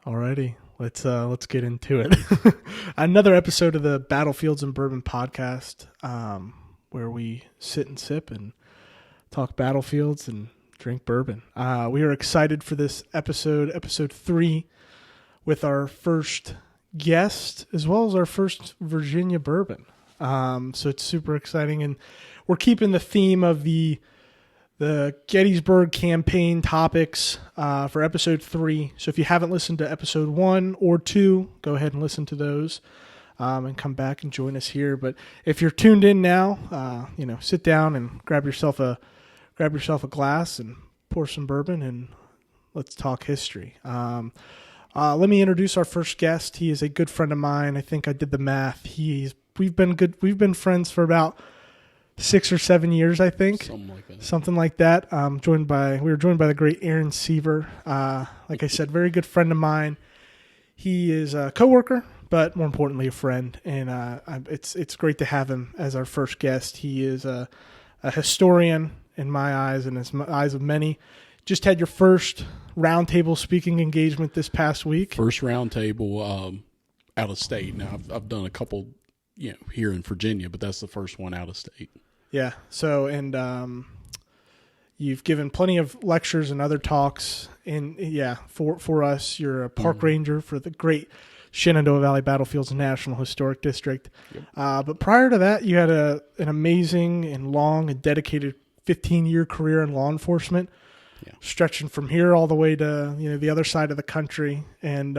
Alrighty, let's get into it. Another episode of the Battlefields and Bourbon podcast, where we sit and sip and talk battlefields and drink bourbon. We are excited for this episode 3, with our first guest as well as our first Virginia bourbon. So it's super exciting, and we're keeping the theme of the Gettysburg Campaign topics for episode 3. So if you haven't listened to episode 1 or 2, go ahead and listen to those and come back and join us here. But if you're tuned in now, sit down and grab yourself a glass and pour some bourbon and let's talk history. Let me introduce our first guest. He is a good friend of mine. I think I did the math. We've been friends for about 6 or 7 years, I think. Something like that. We were joined by the great Aaron Siever. Like I said, very good friend of mine. He is a coworker, but more importantly, a friend. And it's great to have him as our first guest. He is a historian in my eyes and in the eyes of many. Just had your first roundtable speaking engagement this past week. First roundtable out of state. Now I've done a couple, here in Virginia, but that's the first one out of state. Yeah. So, and you've given plenty of lectures and other talks. And for us, you're a park ranger for the great Shenandoah Valley Battlefields National Historic District. Yep. But prior to that, you had an amazing and long and dedicated 15-year career in law enforcement, stretching from here all the way to the other side of the country. And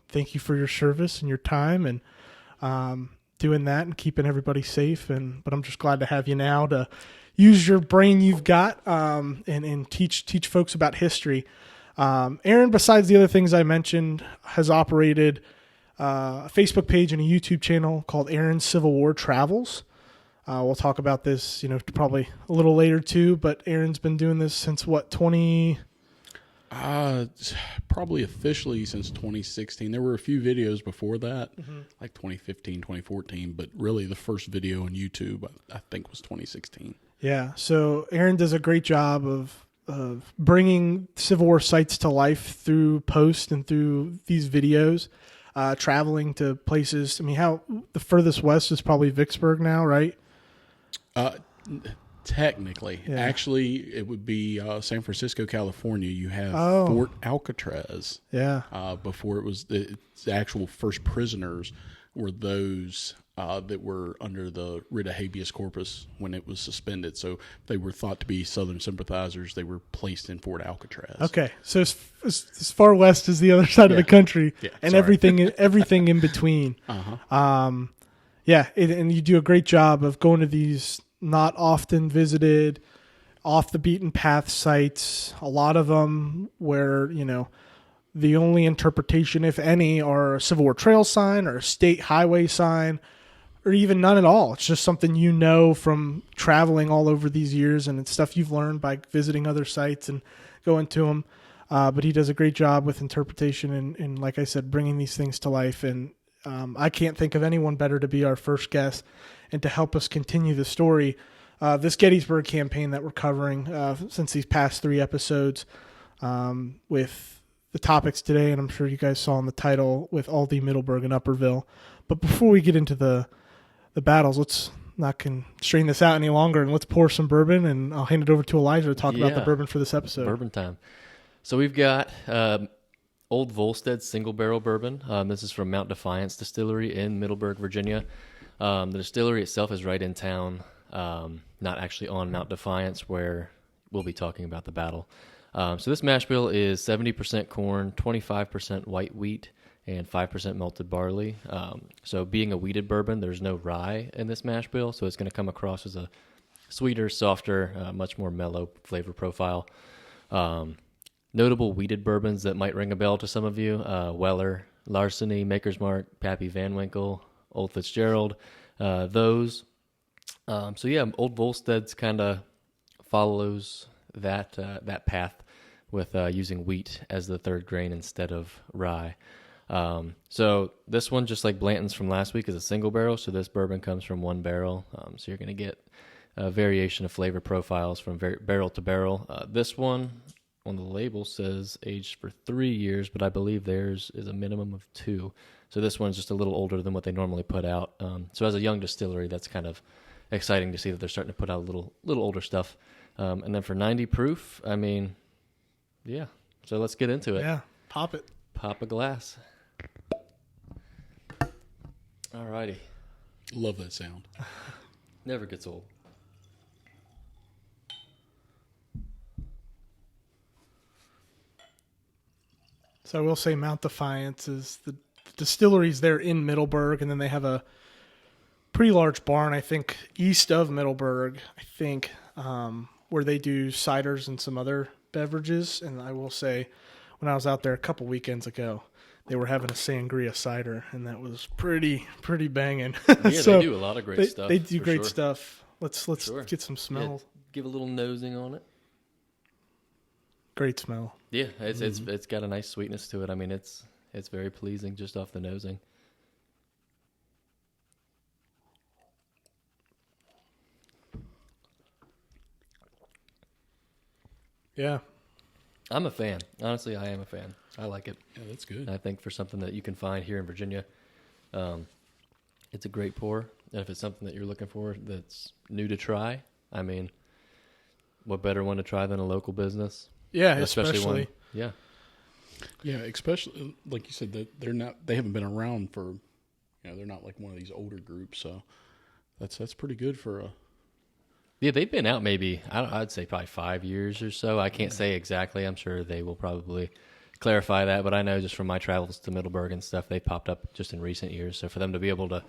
thank you for your service and your time and doing that and keeping everybody safe. But I'm just glad to have you now to use your brain you've got and teach folks about history. Aaron, besides the other things I mentioned, has operated a Facebook page and a YouTube channel called Aaron's Civil War Travels. We'll talk about this, probably a little later too, but Aaron's been doing this since what, 20? Probably officially since 2016. There were a few videos before that, like 2015, 2014, but really the first video on YouTube, I think, was 2016. Yeah. So Aaron does a great job of bringing Civil War sites to life through posts and through these videos, traveling to places. I mean, the furthest west is probably Vicksburg now, right? Technically. Yeah. Actually, it would be San Francisco, California. You have Fort Alcatraz. Yeah. Before it was the actual first prisoners were those that were under the writ of habeas corpus when it was suspended. So they were thought to be Southern sympathizers. They were placed in Fort Alcatraz. Okay. So as far west as the other side of the country and everything in between. And you do a great job of going to these not often visited, off the beaten path sites, a lot of them where, the only interpretation, if any, are a Civil War trail sign or a state highway sign, or even none at all. It's just something from traveling all over these years, and it's stuff you've learned by visiting other sites and going to them. But he does a great job with interpretation and like I said, bringing these things to life. And I can't think of anyone better to be our first guest and to help us continue the story. This Gettysburg campaign that we're covering since these past 3 episodes with the topics today, and I'm sure you guys saw in the title, with Aldie, Middleburg, and Upperville. But before we get into the battles, let's not constrain this out any longer, and let's pour some bourbon, and I'll hand it over to Elijah to talk about the bourbon for this episode. Bourbon time. So we've got Old Volstead single barrel bourbon. This is from Mount Defiance Distillery in Middleburg, Virginia. The distillery itself is right in town, not actually on Mount Defiance, where we'll be talking about the battle. So this mash bill is 70% corn, 25% white wheat, and 5% malted barley. So being a wheated bourbon, there's no rye in this mash bill, so it's going to come across as a sweeter, softer, much more mellow flavor profile. Notable wheated bourbons that might ring a bell to some of you: Weller, Larceny, Maker's Mark, Pappy Van Winkle, Old Fitzgerald, those. Old Volstead's kind of follows that path with using wheat as the third grain instead of rye. So this one, just like Blanton's from last week, is a single barrel. So this bourbon comes from one barrel. So you're going to get a variation of flavor profiles from barrel to barrel. This one on the label says aged for 3 years, but I believe theirs is a minimum of 2. So this one's just a little older than what they normally put out. So as a young distillery, that's kind of exciting to see that they're starting to put out a little older stuff. And then for 90 proof, I mean, yeah. So let's get into it. Yeah, pop it. Pop a glass. All righty. Love that sound. Never gets old. So I will say Mount Defiance is the distilleries there in Middleburg, and then they have a pretty large barn, I think, east of Middleburg, where they do ciders and some other beverages. And I will say, when I was out there a couple weekends ago, they were having a sangria cider, and that was pretty banging. Yeah, So they do a lot of great stuff. They do for great sure. stuff. Let's Sure. get some smell. Yeah, give a little nosing on it. Great smell. Yeah, it's got a nice sweetness to it. I mean, it's very pleasing just off the nosing. Yeah. I'm a fan. Honestly, I am a fan. I like it. Yeah, that's good. And I think for something that you can find here in Virginia, it's a great pour. And if it's something that you're looking for that's new to try, I mean, what better one to try than a local business? Yeah, One, Yeah, especially like you said, that they haven't been around for, they're not like one of these older groups, so that's pretty good for a. Yeah, they've been out maybe, I'd say probably 5 years or so. I can't say exactly. I'm sure they will probably clarify that, but I know just from my travels to Middleburg and stuff, they popped up just in recent years. So for them to be able to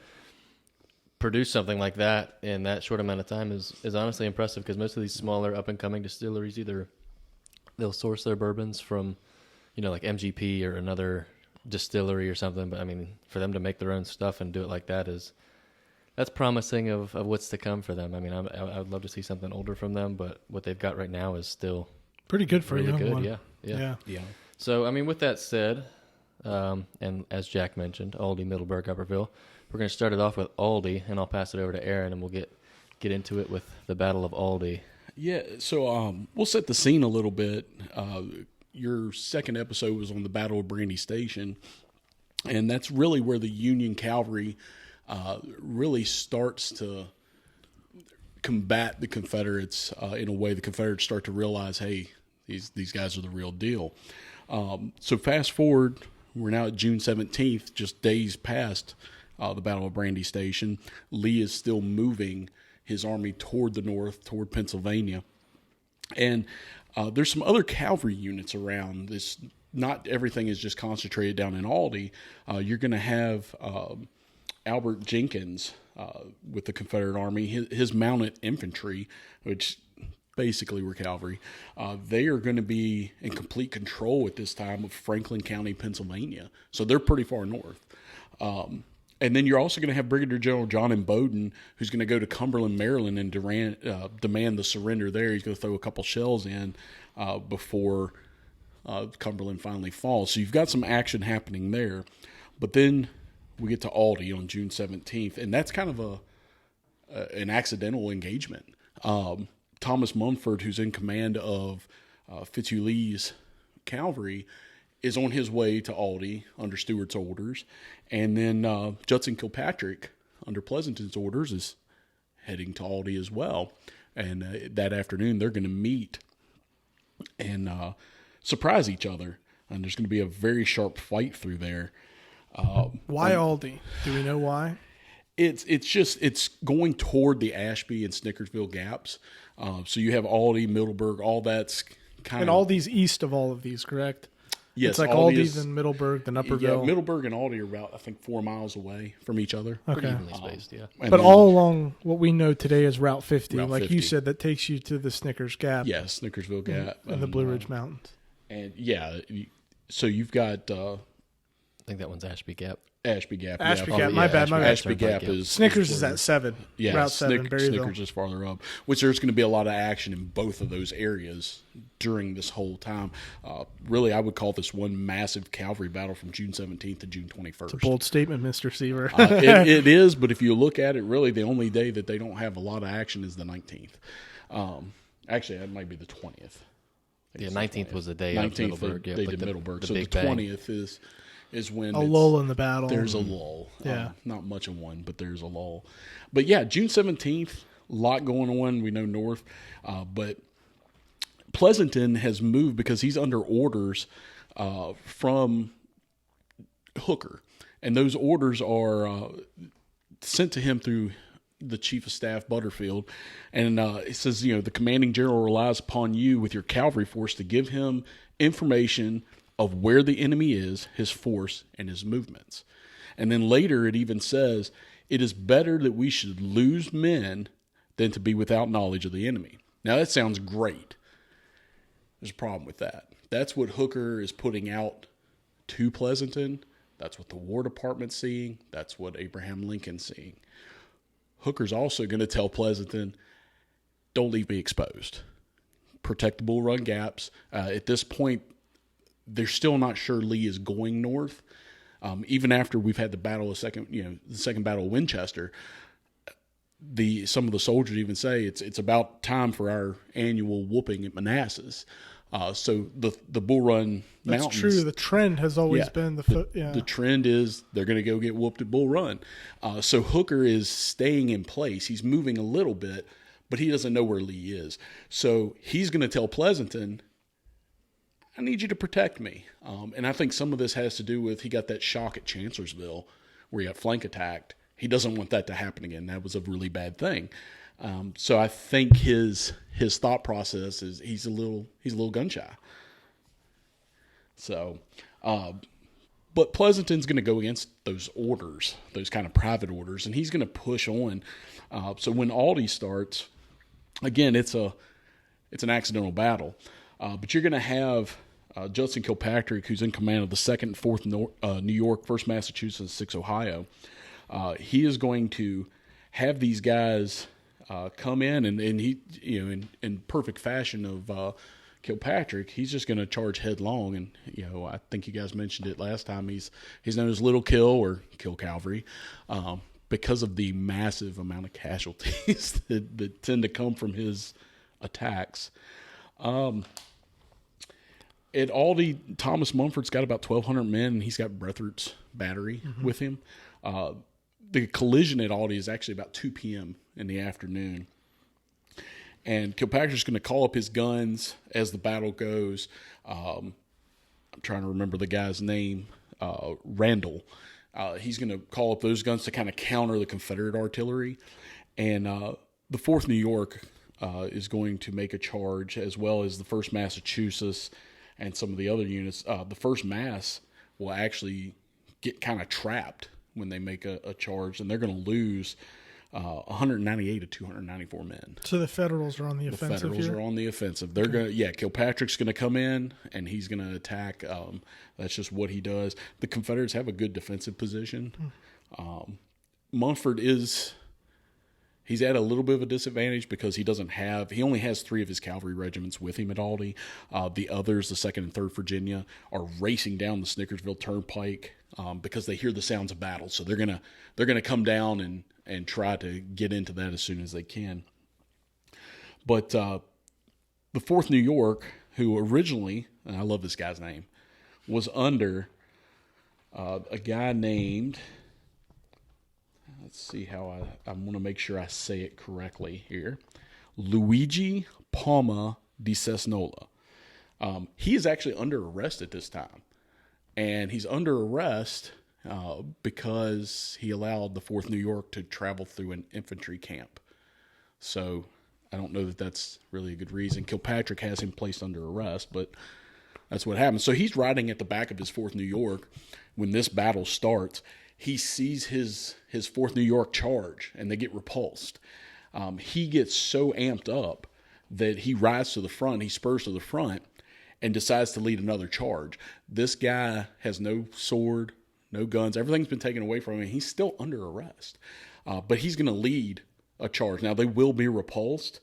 produce something like that in that short amount of time is honestly impressive, because most of these smaller up-and-coming distilleries, either they'll source their bourbons from, like MGP or another distillery or something. But, I mean, for them to make their own stuff and do it like that that's promising of what's to come for them. I mean, I would love to see something older from them, but what they've got right now is still pretty good for really a young good. one. Yeah. So, I mean, with that said, and as Jack mentioned, Aldie, Middleburg, Upperville, we're going to start it off with Aldie, and I'll pass it over to Aaron, and we'll get into it with the Battle of Aldie. Yeah, so we'll set the scene a little bit. Your second episode was on the Battle of Brandy Station, and that's really where the Union cavalry really starts to combat the Confederates in a way. The Confederates start to realize, hey, these guys are the real deal. So fast forward, we're now at June 17th, just days past the Battle of Brandy Station. Lee is still moving his army toward the north, toward Pennsylvania. And there's some other cavalry units around. Not everything is just concentrated down in Aldie. You're going to have Albert Jenkins with the Confederate Army, his mounted infantry, which basically were cavalry. They are going to be in complete control at this time of Franklin County, Pennsylvania. So they're pretty far north. And then you're also going to have Brigadier General John M. Bowden, who's going to go to Cumberland, Maryland, and demand the surrender there. He's going to throw a couple shells in before Cumberland finally falls. So you've got some action happening there. But then we get to Aldie on June 17th, and that's kind of an accidental engagement. Thomas Mumford, who's in command of Fitzhugh Lee's cavalry, is on his way to Aldie under Stewart's orders. And then Judson Kilpatrick, under Pleasanton's orders, is heading to Aldie as well. And that afternoon, they're going to meet and surprise each other. And there's going to be a very sharp fight through there. Why Aldie? Do we know why? It's going toward the Ashby and Snickersville gaps. So you have Aldie, Middleburg, all that's kind of... And Aldie's east of all of these, correct? Yes, it's like Aldie, then Middleburg, then Upperville. Yeah, Middleburg and Aldie are about, I think, 4 miles away from each other. Okay. Pretty evenly spaced, yeah. But all along what we know today is Route 50. Route like 50. You said, that takes you to the Snickers Gap. Yeah, Snickersville Gap. And the Blue Ridge Mountains. And, yeah, so you've got... I think that one's Ashby Gap. Ashby Gap. Ashby yeah. Gap. My bad. Ashby Gap is... Snickers is at 7. Yeah, Route 7, Berryville. Snickers is farther up, which there's going to be a lot of action in both of those areas during this whole time. Really, I would call this one massive cavalry battle from June 17th to June 21st. It's a bold statement, Mr. Siever. It is, but if you look at it, really the only day that they don't have a lot of action is the 19th. Actually, that might be the 20th. Yeah, 19th was the day of 19th Middleburg. they Yeah, did Middleburg. So the big bang. 20th is when A lull in the battle. there's a lull. Yeah. Not much of one, but there's a lull. But yeah, June 17th, a lot going on. We know north. But Pleasanton has moved because he's under orders from Hooker. And those orders are sent to him through the chief of staff, Butterfield. And it says, the commanding general relies upon you with your cavalry force to give him information of where the enemy is, his force, and his movements. And then later it even says, it is better that we should lose men than to be without knowledge of the enemy. Now that sounds great. There's a problem with that. That's what Hooker is putting out to Pleasanton. That's what the War Department's seeing. That's what Abraham Lincoln's seeing. Hooker's also going to tell Pleasanton, don't leave me exposed. Protect the Bull Run gaps. At this point, they're still not sure Lee is going north. Even after we've had the second battle of Winchester, some of the soldiers even say it's about time for our annual whooping at Manassas. So the Bull Run That's Mountains. true. The trend has always been the trend is they're going to go get whooped at Bull Run. So Hooker is staying in place. He's moving a little bit, but he doesn't know where Lee is. So he's going to tell Pleasanton, I need you to protect me. And I think some of this has to do with he got that shock at Chancellorsville where he got flank attacked. He doesn't want that to happen again. That was a really bad thing. So I think his thought process is he's a little gun shy. So, but Pleasanton's going to go against those orders, those kind of private orders, and he's going to push on. So when Aldie starts, again, it's an accidental battle, but you're going to have Judson Kilpatrick, who's in command of the 2nd and 4th New York, 1st Massachusetts, 6th Ohio. He is going to have these guys come in, and he, in perfect fashion of Kilpatrick, he's just going to charge headlong. And I think you guys mentioned it last time. He's known as Little Kill or Kill Cavalry because of the massive amount of casualties that tend to come from his attacks. At Aldie, Thomas Mumford's got about 1,200 men, and he's got Breathart's battery with him. The collision at Aldie is actually about 2 p.m. in the afternoon. And Kilpatrick's going to call up his guns as the battle goes. I'm trying to remember the guy's name, Randall. He's going to call up those guns to kind of counter the Confederate artillery. And the 4th New York is going to make a charge, as well as the 1st Massachusetts and some of the other units. The 1st Mass will actually get kind of trapped when they make a charge, and they're going to lose 198 to 294 men. So the Federals are on the offensive. The Federals are on the offensive. They're going to, Kilpatrick's going to come in and he's going to attack. That's just what he does. The Confederates have a good defensive position. Mumford he's at a little bit of a disadvantage because he only has 3 of his cavalry regiments with him at Aldie. The others, the 2nd and 3rd Virginia, are racing down the Snickersville Turnpike because they hear the sounds of battle. So they're gonna come down and try to get into that as soon as they can. But the 4th New York, who originally, and I love this guy's name, was under a guy named, let's see how I want to make sure I say it correctly here, Luigi Palma di Cesnola. He is actually under arrest at this time. And he's under arrest because he allowed the 4th New York to travel through an infantry camp. So I don't know that that's really a good reason. Kilpatrick has him placed under arrest, but that's what happens. So he's riding at the back of his 4th New York when this battle starts. He sees his 4th New York charge, and they get repulsed. He gets so amped up that he rides to the front, he spurs to the front, and decides to lead another charge. This guy has no sword, no guns. Everything's been taken away from him. He's still under arrest. But he's going to lead a charge. Now, they will be repulsed,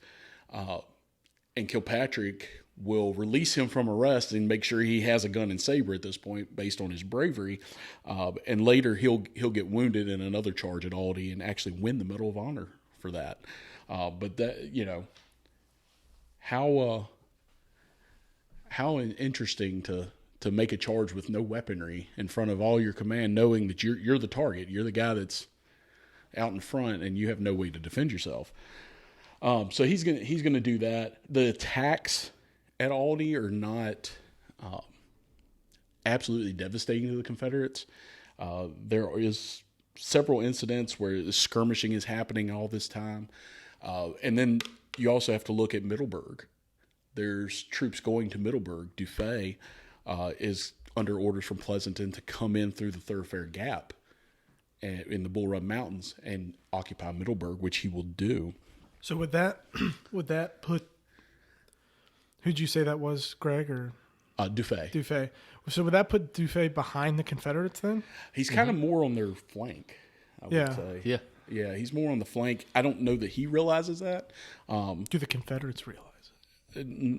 and Kilpatrick will release him from arrest and make sure he has a gun and saber at this point based on his bravery. And later he'll get wounded in another charge at Aldie and actually win the Medal of Honor for that. But that, how interesting to make a charge with no weaponry in front of all your command, knowing that you're the target, you're the guy that's out in front, and you have no way to defend yourself. So he's gonna do that. The attacks at Aldie are not absolutely devastating to the Confederates. There is several incidents where the skirmishing is happening all this time, and then you also have to look at Middleburg. There's troops going to Middleburg. Dufay is under orders from Pleasanton to come in through the Thoroughfare Gap in the Bull Run Mountains and occupy Middleburg, which he will do. So would that put? Who'd you say that was, Greg or Dufay? Dufay. So would that put Dufay behind the Confederates then? He's kind of more on their flank, I would say. Yeah, he's more on the flank. I don't know that he realizes that. Do the Confederates realize it?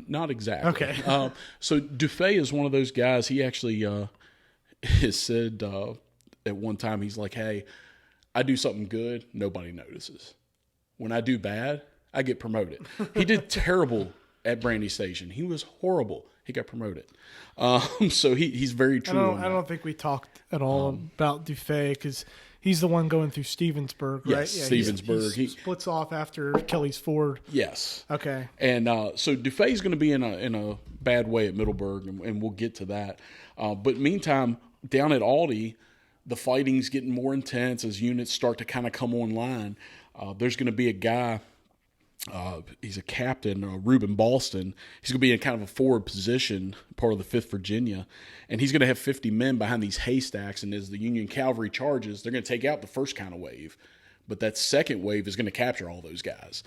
Not exactly. Okay. So Dufay is one of those guys. He actually has said at one time, he's like, hey, I do something good, nobody notices. When I do bad, I get promoted. He did terrible at Brandy Station. He was horrible. He got promoted. So he's very true. I don't think we talked at all about Dufay because he's the one going through Stevensburg, right? Yes, Stevensburg. He splits off after Kelly's Ford. Yes. Okay. And so Dufay's going to be in a bad way at Middleburg, and we'll get to that. But meantime, down at Aldie, the fighting's getting more intense as units start to kind of come online. There's going to be a guy. He's a captain, Reuben Ballston. He's going to be in kind of a forward position, part of the 5th Virginia, and he's going to have 50 men behind these haystacks, and as the Union cavalry charges, they're going to take out the first kind of wave, but that second wave is going to capture all those guys.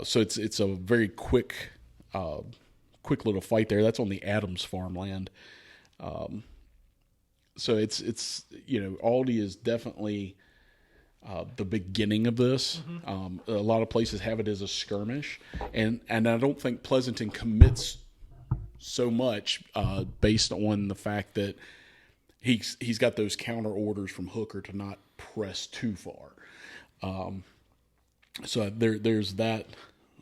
So it's a very quick little fight there. That's on the Adams farmland. So it's Aldie is definitely the beginning of this. A lot of places have it as a skirmish, and I don't think Pleasanton commits so much based on the fact that he's got those counter orders from Hooker to not press too far. So there's that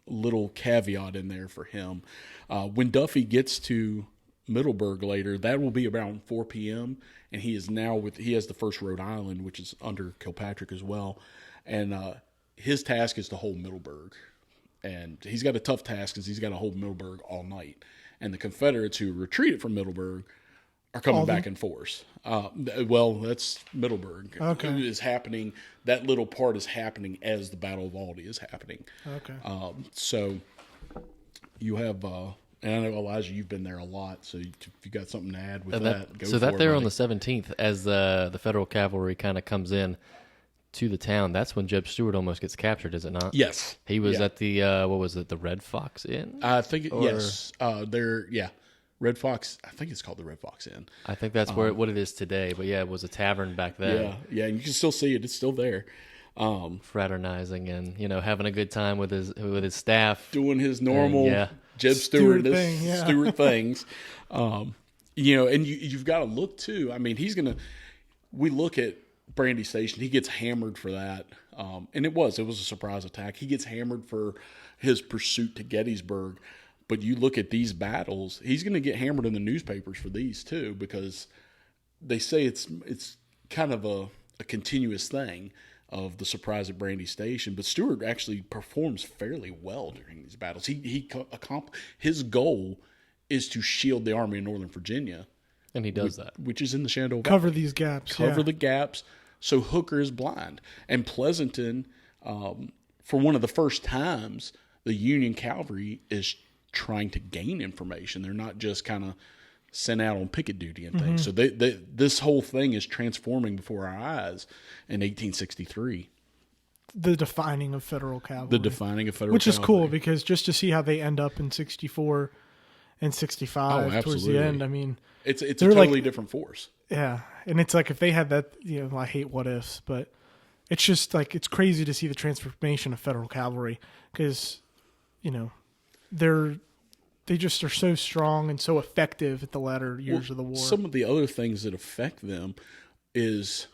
little caveat in there for him. When Duffy gets to Middleburg later, that will be around 4 p.m. and he has the 1st Rhode Island, which is under Kilpatrick as well, and his task is to hold Middleburg, and he's got a tough task because he's got to hold Middleburg all night, and the Confederates who retreated from Middleburg are coming back in force. Well, that's Middleburg. Okay. Is happening. That little part is happening as the Battle of Aldie is happening. Okay. So you have. And I know, Elijah, you've been there a lot, so if you got something to add with that, go for it. So that there buddy. on the 17th, as the Federal cavalry kind of comes in to the town, that's when Jeb Stuart almost gets captured, is it not? Yes. He was at the, what was it, the Red Fox Inn? I think, yes. Red Fox, I think it's called the Red Fox Inn. I think that's what it is today, but yeah, it was a tavern back then. Yeah, and you can still see it. It's still there. Fraternizing and, having a good time with his staff. Doing his normal Jeb Stuart things. And you've got to look too. I mean, we look at Brandy Station. He gets hammered for that. And it was a surprise attack. He gets hammered for his pursuit to Gettysburg. But you look at these battles, he's going to get hammered in the newspapers for these too, because they say it's kind of a continuous thing of the surprise at Brandy Station. But Stuart actually performs fairly well during these battles. His goal is to shield the Army of Northern Virginia. And he does that. Which is in the Shenandoah Valley. Cover these gaps. Cover the gaps. So Hooker is blind. And Pleasanton, for one of the first times, the Union cavalry is trying to gain information. They're not just kind of sent out on picket duty and things. So this whole thing is transforming before our eyes in 1863. The defining of Federal cavalry. Which is cool, because just to see how they end up in 64 and 65 towards the end, I mean... It's a totally different force. Yeah, and it's like if they had that, I hate what ifs, but it's just like it's crazy to see the transformation of Federal cavalry because, they just are so strong and so effective at the latter years of the war. Some of the other things that affect them is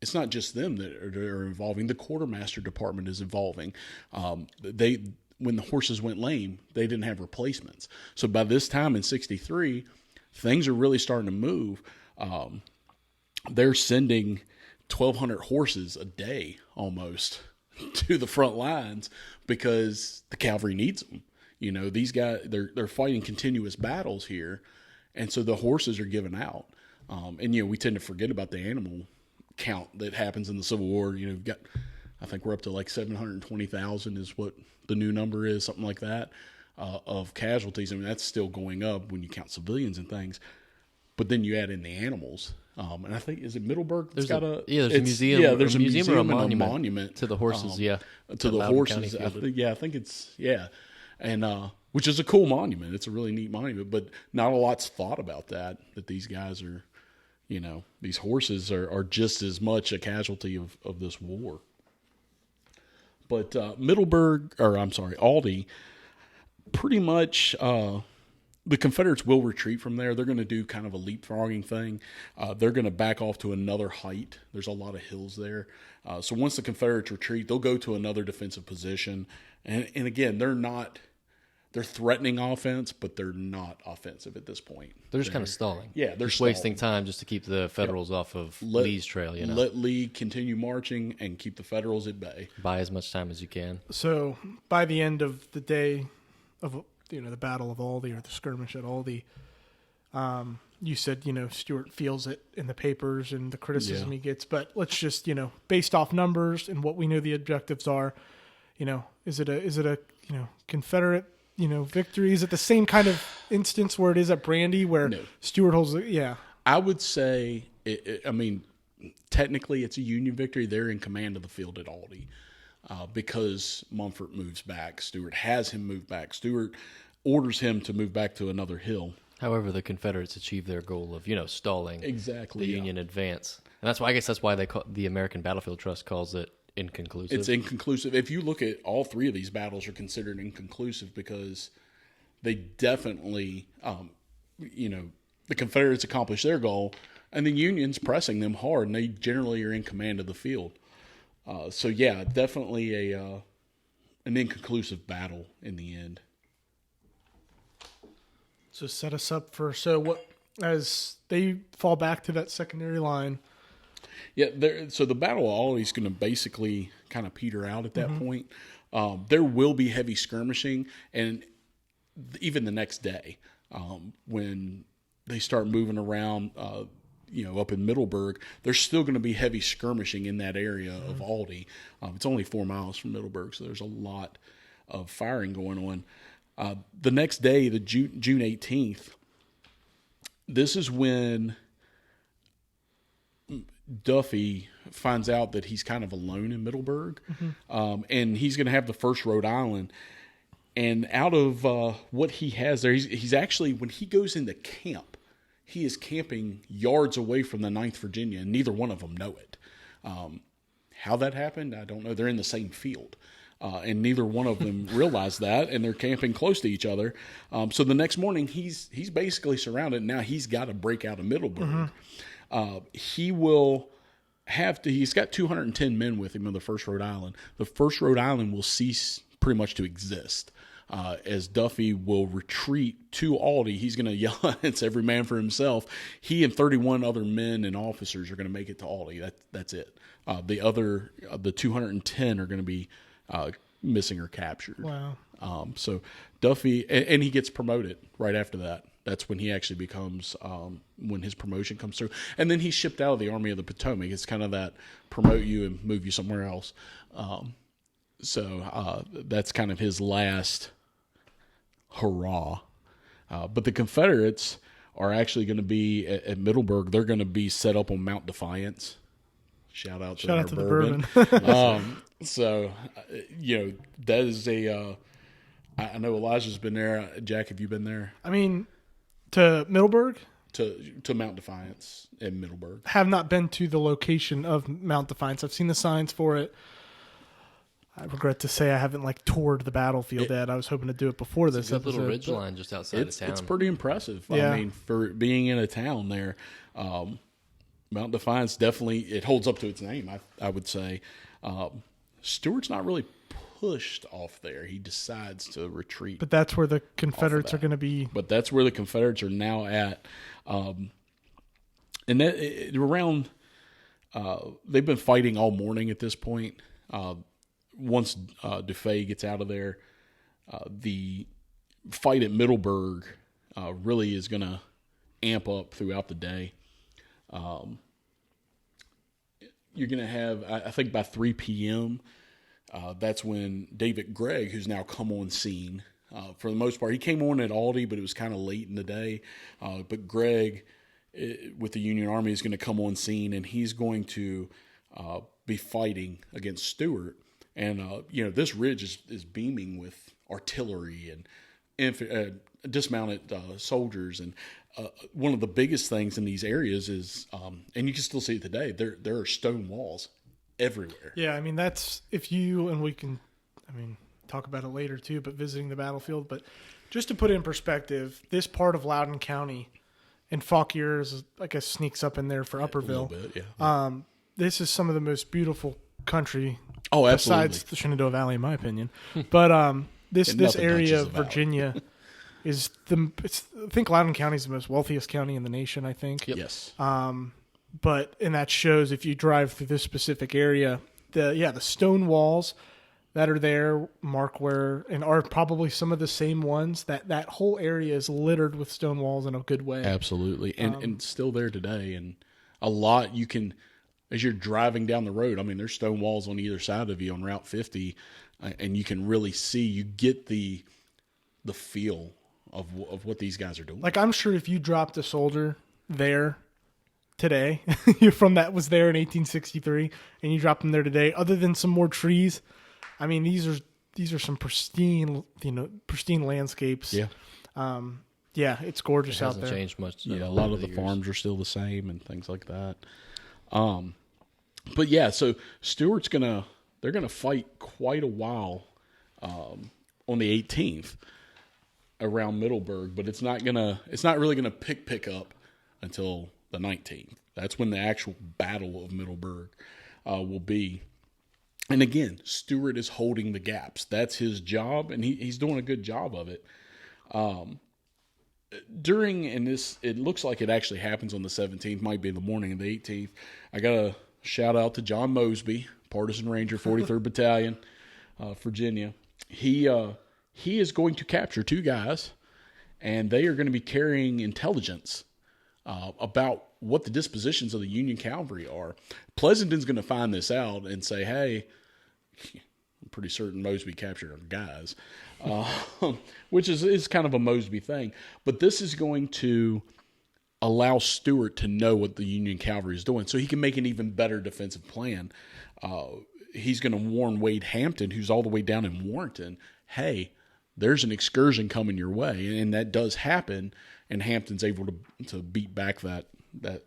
it's not just them that are evolving. The quartermaster department is evolving. when the horses went lame, they didn't have replacements. So by this time in 63, things are really starting to move. They're sending 1,200 horses a day almost to the front lines because the cavalry needs them. You know, these guys, they're fighting continuous battles here, and so the horses are giving out. And, you know, we tend to forget about the animal count that happens in the Civil War. You know, we've got, I think we're up to like 720,000 is what the new number is, something like that, of casualties. I mean, that's still going up when you count civilians and things. But then you add in the animals. And I think, is it Middleburg? There's a museum. Yeah, there's a museum or and a monument to the horses. To the horses. I think it's, and which is a cool monument. It's a really neat monument, but not a lot's thought about that these guys are, you know, these horses are just as much a casualty of this war. But Aldie, pretty much the Confederates will retreat from there. They're going to do kind of a leapfrogging thing. They're going to back off to another height. There's a lot of hills there. So once the Confederates retreat, they'll go to another defensive position. And again, they're threatening offense, but they're not offensive at this point. They're just kind of stalling. Yeah, they're just wasting time just to keep the Federals off of Lee's trail. You know, let Lee continue marching and keep the Federals at bay. Buy as much time as you can. So by the end of the day of the Battle of Aldie or the skirmish at Aldie, you said Stuart feels it in the papers and the criticism he gets. But let's just based off numbers and what we know the objectives are, is it a Confederate victory? Is it the same kind of instance where it is at Brandy where Stuart holds it? Yeah. I would say, technically it's a Union victory. They're in command of the field at Aldie because Mumford moves back. Stuart has him move back. Stuart orders him to move back to another hill. However, the Confederates achieve their goal of, stalling the Union advance. And that's why the American Battlefield Trust calls it inconclusive. It's inconclusive. If you look at all three of these battles are considered inconclusive because they definitely, the Confederates accomplish their goal and the Union's pressing them hard and they generally are in command of the field. Definitely an inconclusive battle in the end. So set us up for, as they fall back to that secondary line. Yeah, so the Battle of Aldie is going to basically kind of peter out at that point. There will be heavy skirmishing, and even the next day when they start moving around, up in Middleburg, there's still going to be heavy skirmishing in that area of Aldie. It's only 4 miles from Middleburg, so there's a lot of firing going on. The next day, the June 18th, this is when Duffy finds out that he's kind of alone in Middleburg, and he's going to have the 1st Rhode Island. And out of what he has there, he's actually, when he goes into camp, he is camping yards away from the 9th Virginia, and neither one of them know it. How that happened, I don't know. They're in the same field. And neither one of them realize that, and they're camping close to each other. So the next morning, he's basically surrounded. Now he's got to break out of Middleburg. He's got 210 men with him on the 1st Rhode Island. The 1st Rhode Island will cease pretty much to exist. As Duffy will retreat to Aldie, he's going to yell, it's every man for himself. He and 31 other men and officers are going to make it to Aldie. That's it. The 210 are going to be missing or captured. Wow. So Duffy, and he gets promoted right after that. That's when he actually becomes, when his promotion comes through. And then he's shipped out of the Army of the Potomac. It's kind of that promote you and move you somewhere else. So that's kind of his last hurrah. But the Confederates are actually going to be at Middleburg. They're going to be set up on Mount Defiance. Shout out to the bourbon. That is I know Elijah's been there. Jack, have you been there? I mean, to Middleburg? To Mount Defiance in Middleburg. Have not been to the location of Mount Defiance. I've seen the signs for it. I regret to say I haven't toured the battlefield yet. I was hoping to do it before this episode. It's a little ridge line just outside of town. It's pretty impressive. Yeah. I mean, for being in a town there, Mount Defiance definitely, it holds up to its name, I would say. Stuart's not really pushed off there. He decides to retreat. But that's where the Confederates are going to be. But that's where the Confederates are now at. And around, they've been fighting all morning at this point. Once Defay gets out of there, the fight at Middleburg really is going to amp up throughout the day. You're going to have, I think by 3 p.m., that's when David Gregg, who's now come on scene, for the most part, he came on at Aldie, but it was kind of late in the day. But Gregg, with the Union Army, is going to come on scene, and he's going to be fighting against Stuart. And, this ridge is beaming with artillery and dismounted soldiers. And one of the biggest things in these areas is, and you can still see it today, there are stone walls everywhere. Yeah, I mean, that's we can, talk about it later too, but visiting the battlefield. But just to put it in perspective, this part of Loudoun County, and Fauquier is, I guess, sneaks up in there for Upperville. A little bit, yeah. This is some of the most beautiful country absolutely. besides the Shenandoah Valley, in my opinion. But this area of the Virginia is I think Loudoun County is the most wealthiest county in the nation, I think. Yep. Yes. And that shows if you drive through this specific area, the stone walls that are there mark where, and are probably some of the same ones, that whole area is littered with stone walls in a good way. Absolutely. And still there today. And a lot you can, as you're driving down the road, there's stone walls on either side of you on Route 50, and you can really see, you get the feel of what these guys are doing. Like, I'm sure if you dropped a soldier there today, from that was there in 1863, and you dropped them there today, other than some more trees, these are some pristine landscapes. Yeah. It's gorgeous out there. Hasn't changed much. Yeah, a lot of the farms are still the same and things like that. But yeah, so Stuart's they're gonna fight quite a while on the 18th around Middleburg, but it's not really gonna pick up until the 19th. That's when the actual Battle of Middleburg will be. And again, Stuart is holding the gaps. That's his job, and he's doing a good job of it. It looks like it actually happens on the 17th, might be in the morning of the 18th. I got a shout out to John Mosby, Partisan Ranger, 43rd Battalion, Virginia. He is going to capture 2 guys, and they are going to be carrying intelligence about what the dispositions of the Union cavalry are. Pleasanton's going to find this out and say, hey, I'm pretty certain Mosby captured our guys, which is kind of a Mosby thing. But this is going to allow Stuart to know what the Union cavalry is doing so he can make an even better defensive plan. He's going to warn Wade Hampton, who's all the way down in Warrenton, hey, there's an excursion coming your way. And that does happen, and Hampton's able to beat back that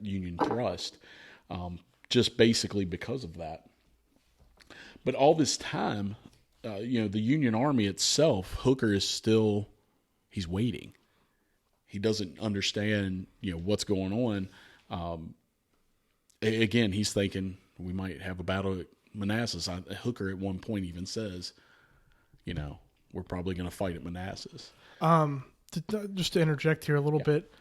Union thrust, just basically because of that. But all this time, the Union Army itself, Hooker is he's waiting. He doesn't understand, what's going on. Again, he's thinking we might have a battle at Manassas. Hooker at one point even says, we're probably going to fight at Manassas. Just to interject here a little bit,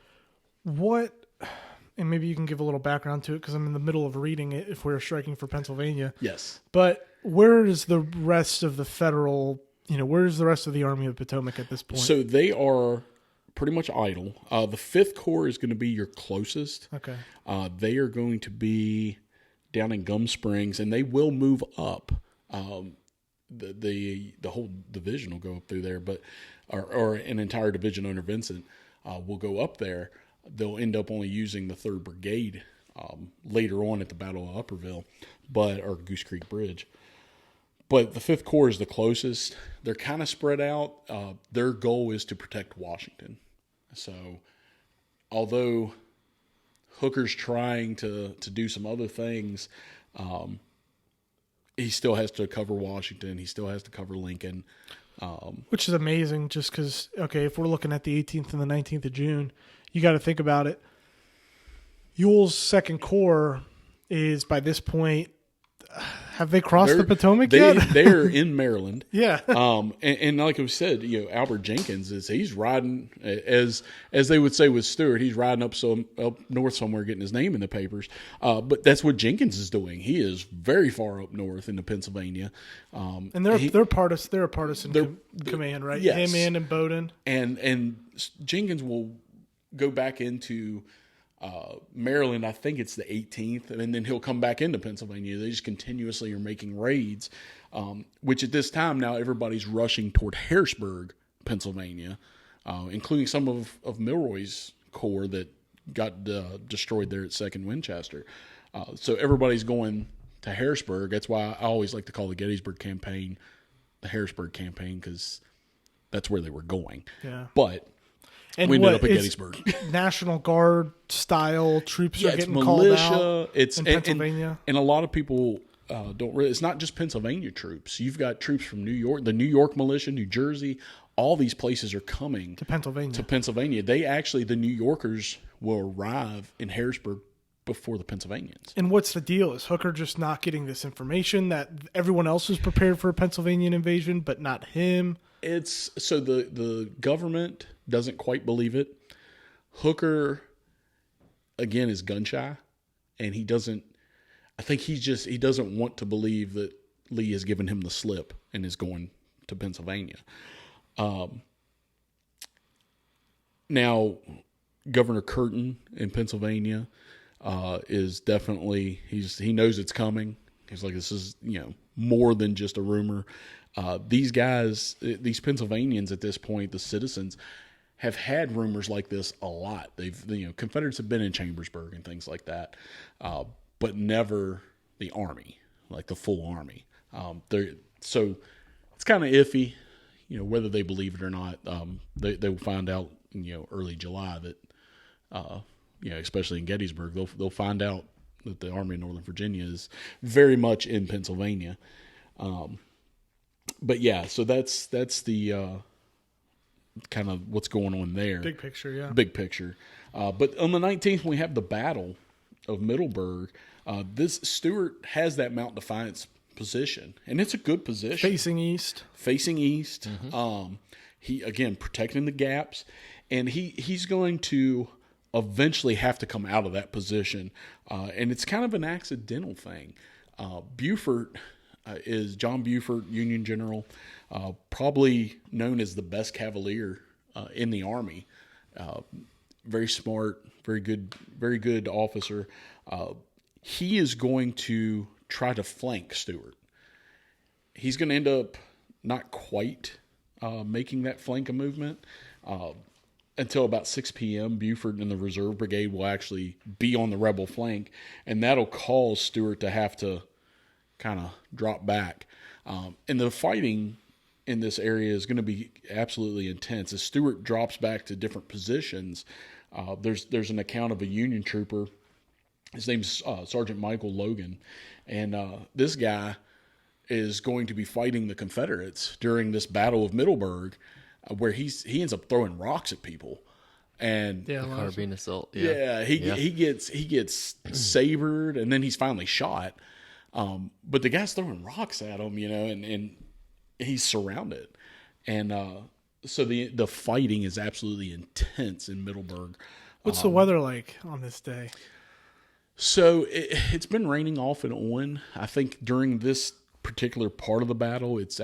and maybe you can give a little background to it because I'm in the middle of reading it if we're striking for Pennsylvania. Yes. But where is the rest of the federal, where's the rest of the Army of the Potomac at this point? So they are pretty much idle. The 5th Corps is going to be your closest. Okay. They are going to be down in Gum Springs, and they will move up. The whole division will go up through there, but or an entire division under Vincent will go up there. They'll end up only using the 3rd Brigade later on at the Battle of Upperville, or Goose Creek Bridge. But the 5th Corps is the closest. They're kind of spread out. Their goal is to protect Washington. So although Hooker's trying to do some other things, he still has to cover Washington. He still has to cover Lincoln. Which is amazing just because, if we're looking at the 18th and the 19th of June, you got to think about it. Ewell's 2nd Corps is, by this point, Have they crossed the Potomac yet? They're in Maryland. Yeah. And like I said, Albert Jenkins he's riding as they would say with Stewart, he's riding up north somewhere, getting his name in the papers. But that's what Jenkins is doing. He is very far up north into Pennsylvania. And they're a partisan command, right? Yes. Him and Bowdoin. And Jenkins will go back into Maryland, I think it's the 18th, and then he'll come back into Pennsylvania. They just continuously are making raids, which at this time now everybody's rushing toward Harrisburg, Pennsylvania, including some of Milroy's corps that got destroyed there at 2nd Winchester. So everybody's going to Harrisburg. That's why I always like to call the Gettysburg Campaign the Harrisburg Campaign, because that's where they were going. Yeah. But and we ended up at Gettysburg. National Guard style troops are getting militia, called out in Pennsylvania. And a lot of people don't really. It's not just Pennsylvania troops. You've got troops from New York, the New York militia, New Jersey. All these places are coming to Pennsylvania. The New Yorkers will arrive in Harrisburg before the Pennsylvanians. And what's the deal? Is Hooker just not getting this information that everyone else was prepared for a Pennsylvania invasion, but not him? It's so the government doesn't quite believe it. Hooker, again, is gun shy, and he doesn't. I think he doesn't want to believe that Lee has given him the slip and is going to Pennsylvania. Now, Governor Curtin in Pennsylvania is definitely he knows it's coming. He's like, this is more than just a rumor. These guys, these Pennsylvanians at this point, the citizens, have had rumors like this a lot. Confederates have been in Chambersburg and things like that, but never the army, like the full army. So it's kind of iffy, whether they believe it or not. They will find out, early July that, especially in Gettysburg, they'll find out that the Army of Northern Virginia is very much in Pennsylvania. But yeah, so that's the kind of what's going on there. Big picture, yeah. Big picture. But on the 19th, when we have the Battle of Middleburg, this Stewart has that Mount Defiance position, and it's a good position. Facing east. Mm-hmm. He, again, protecting the gaps, and he's going to eventually have to come out of that position, and it's kind of an accidental thing. Buford is John Buford, Union General, probably known as the best cavalier in the Army. Very smart, very good officer. He is going to try to flank Stewart. He's going to end up not quite making that flank a movement until about 6 p.m. Buford and the Reserve Brigade will actually be on the rebel flank, and that'll cause Stewart to have to kind of drop back. And the fighting in this area is going to be absolutely intense. As Stewart drops back to different positions, there's an account of a Union trooper. His name's Sergeant Michael Logan, and this guy is going to be fighting the Confederates during this Battle of Middleburg, where he ends up throwing rocks at people, and the carbine assault. He gets sabered, and then he's finally shot. But the guy's throwing rocks at him, and he's surrounded, and so the fighting is absolutely intense in Middleburg. What's the weather like on this day? So it's been raining off and on. I think during this particular part of the battle, it's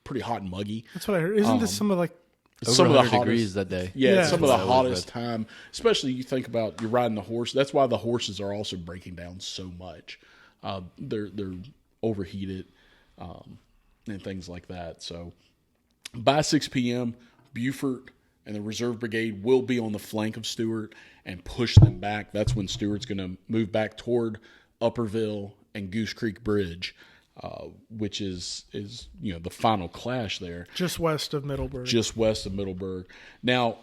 pretty hot and muggy. That's what I heard. Isn't this some of like some of the hottest degrees that day? Yeah, some of the hottest time. Especially you think about you're riding the horse. That's why the horses are also breaking down so much. They're overheated and things like that. So by 6 p.m., Buford and the Reserve Brigade will be on the flank of Stewart and push them back. That's when Stewart's going to move back toward Upperville and Goose Creek Bridge, which is the final clash there. Just west of Middleburg. Now,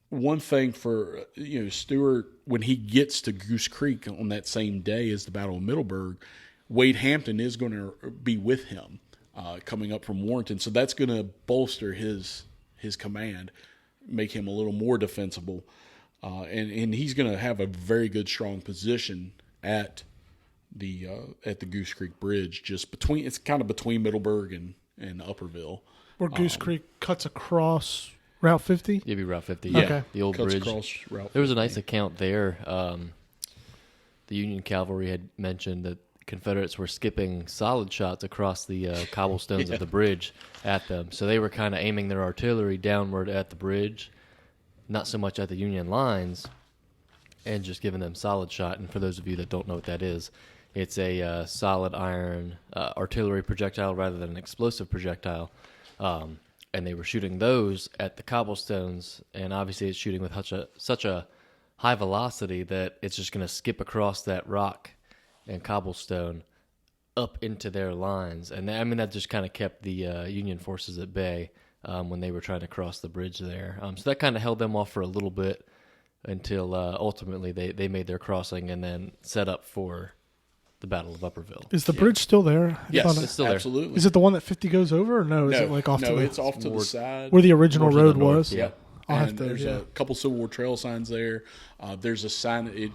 one thing for Stewart, when he gets to Goose Creek on that same day as the Battle of Middleburg, Wade Hampton is going to be with him coming up from Warrenton. So that's going to bolster his command, make him a little more defensible. And he's going to have a very good, strong position at at the Goose Creek Bridge, just between, it's kind of between Middleburg and Upperville. Where Goose Creek cuts across Route 50? It'd be Route 50. Yeah, Okay. The old cuts bridge. across Route 50. There was a nice account there. The Union cavalry had mentioned that Confederates were skipping solid shots across the cobblestones of the bridge at them. So they were kind of aiming their artillery downward at the bridge, not so much at the Union lines, and just giving them solid shot. And for those of you that don't know what that is, it's a solid iron artillery projectile rather than an explosive projectile. And they were shooting those at the cobblestones, and obviously it's shooting with such a high velocity that it's just going to skip across that rock and cobblestone up into their lines. And that just kind of kept the Union forces at bay when they were trying to cross the bridge there. So that kind of held them off for a little bit until ultimately they made their crossing and then set up for the Battle of Upperville. Is the bridge still there? Yes, it's still there. absolutely. Is it the one that 50 goes over, or no? Is it like off to no, the... it's off to the side. Where the original more to the road north, was? yeah. I'll have And to, there's a couple Civil War trail signs there. There's a sign that it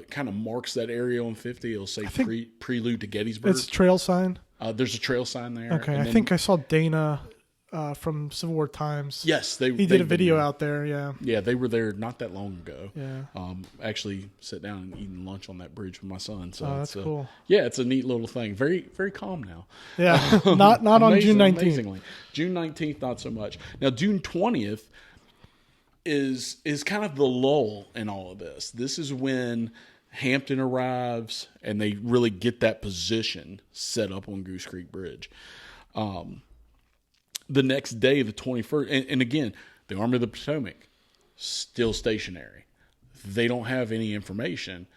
kind of marks that area on 50. It'll say prelude to Gettysburg. It's a trail sign? There's a trail sign there. Okay, And I then- think I saw Dana from Civil War Times. Yes, He did a video out there, yeah. Yeah, they were there not that long ago. Yeah. Actually sat down and eaten lunch on that bridge with my son. So That's cool. Yeah, it's a neat little thing. Very, very calm now. Yeah, not on June 19th. Amazingly. June 19th, not so much. Now, June 20th is kind of the lull in all of this. This is when Hampton arrives and they really get that position set up on Goose Creek Bridge. The next day, the 21st, and again, the Army of the Potomac, still stationary. They don't have any information.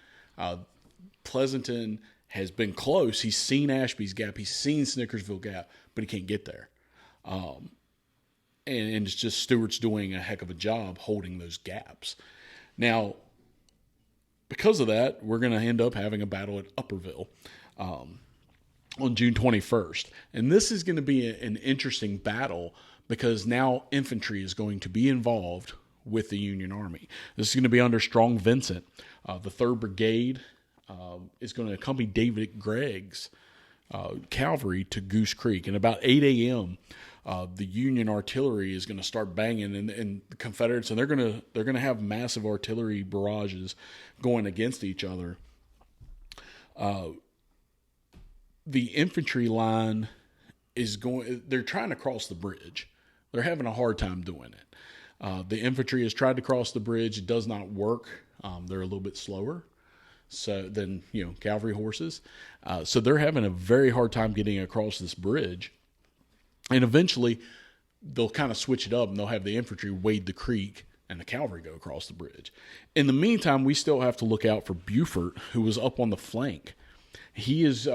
Pleasanton has been close. He's seen Ashby's Gap. He's seen Snickersville Gap, but he can't get there. And it's just Stewart's doing a heck of a job holding those gaps. Now, because of that, we're going to end up having a battle at Upperville on June 21st. And this is going to be an interesting battle because now infantry is going to be involved with the Union Army. This is going to be under Strong Vincent. The 3rd Brigade is going to accompany David Gregg's cavalry to Goose Creek. And about 8 a.m., the Union artillery is going to start banging, and the Confederates, and they're going to have massive artillery barrages going against each other. The infantry line they're trying to cross the bridge. They're having a hard time doing it. The infantry has tried to cross the bridge. It does not work. They're a little bit slower than cavalry horses. So they're having a very hard time getting across this bridge. And eventually they'll kind of switch it up and they'll have the infantry wade the creek and the cavalry go across the bridge. In the meantime, we still have to look out for Buford, who was up on the flank. He is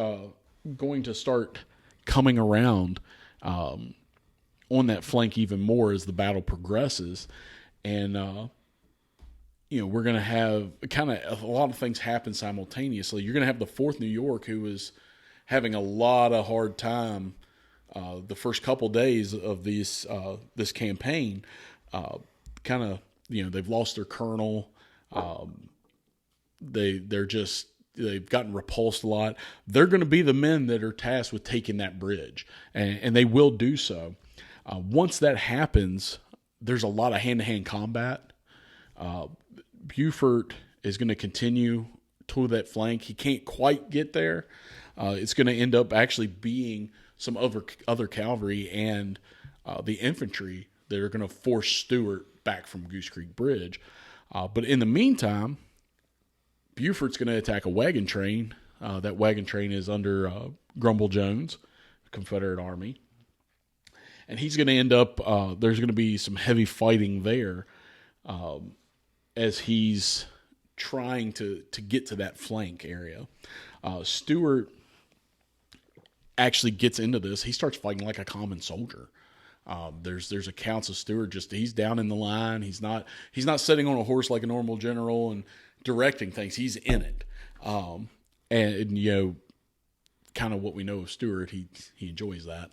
going to start coming around on that flank even more as the battle progresses. And, we're going to have kind of a lot of things happen simultaneously. You're going to have the 4th New York, who is having a lot of hard time the first couple days of this campaign. Kind of, they've lost their colonel. They've gotten repulsed a lot. They're going to be the men that are tasked with taking that bridge, and they will do so. Once that happens, there's a lot of hand-to-hand combat. Buford is going to continue to that flank. He can't quite get there. It's going to end up actually being some other cavalry and the infantry that are going to force Stewart back from Goose Creek Bridge. But in the meantime, Buford's going to attack a wagon train. That wagon train is under Grumble Jones, Confederate Army. And he's going to end up, there's going to be some heavy fighting there as he's trying to get to that flank area. Stewart actually gets into this. He starts fighting like a common soldier. There's accounts of Stewart he's down in the line. He's not sitting on a horse like a normal general and directing things. He's in it. And kind of what we know of Stewart, he enjoys that.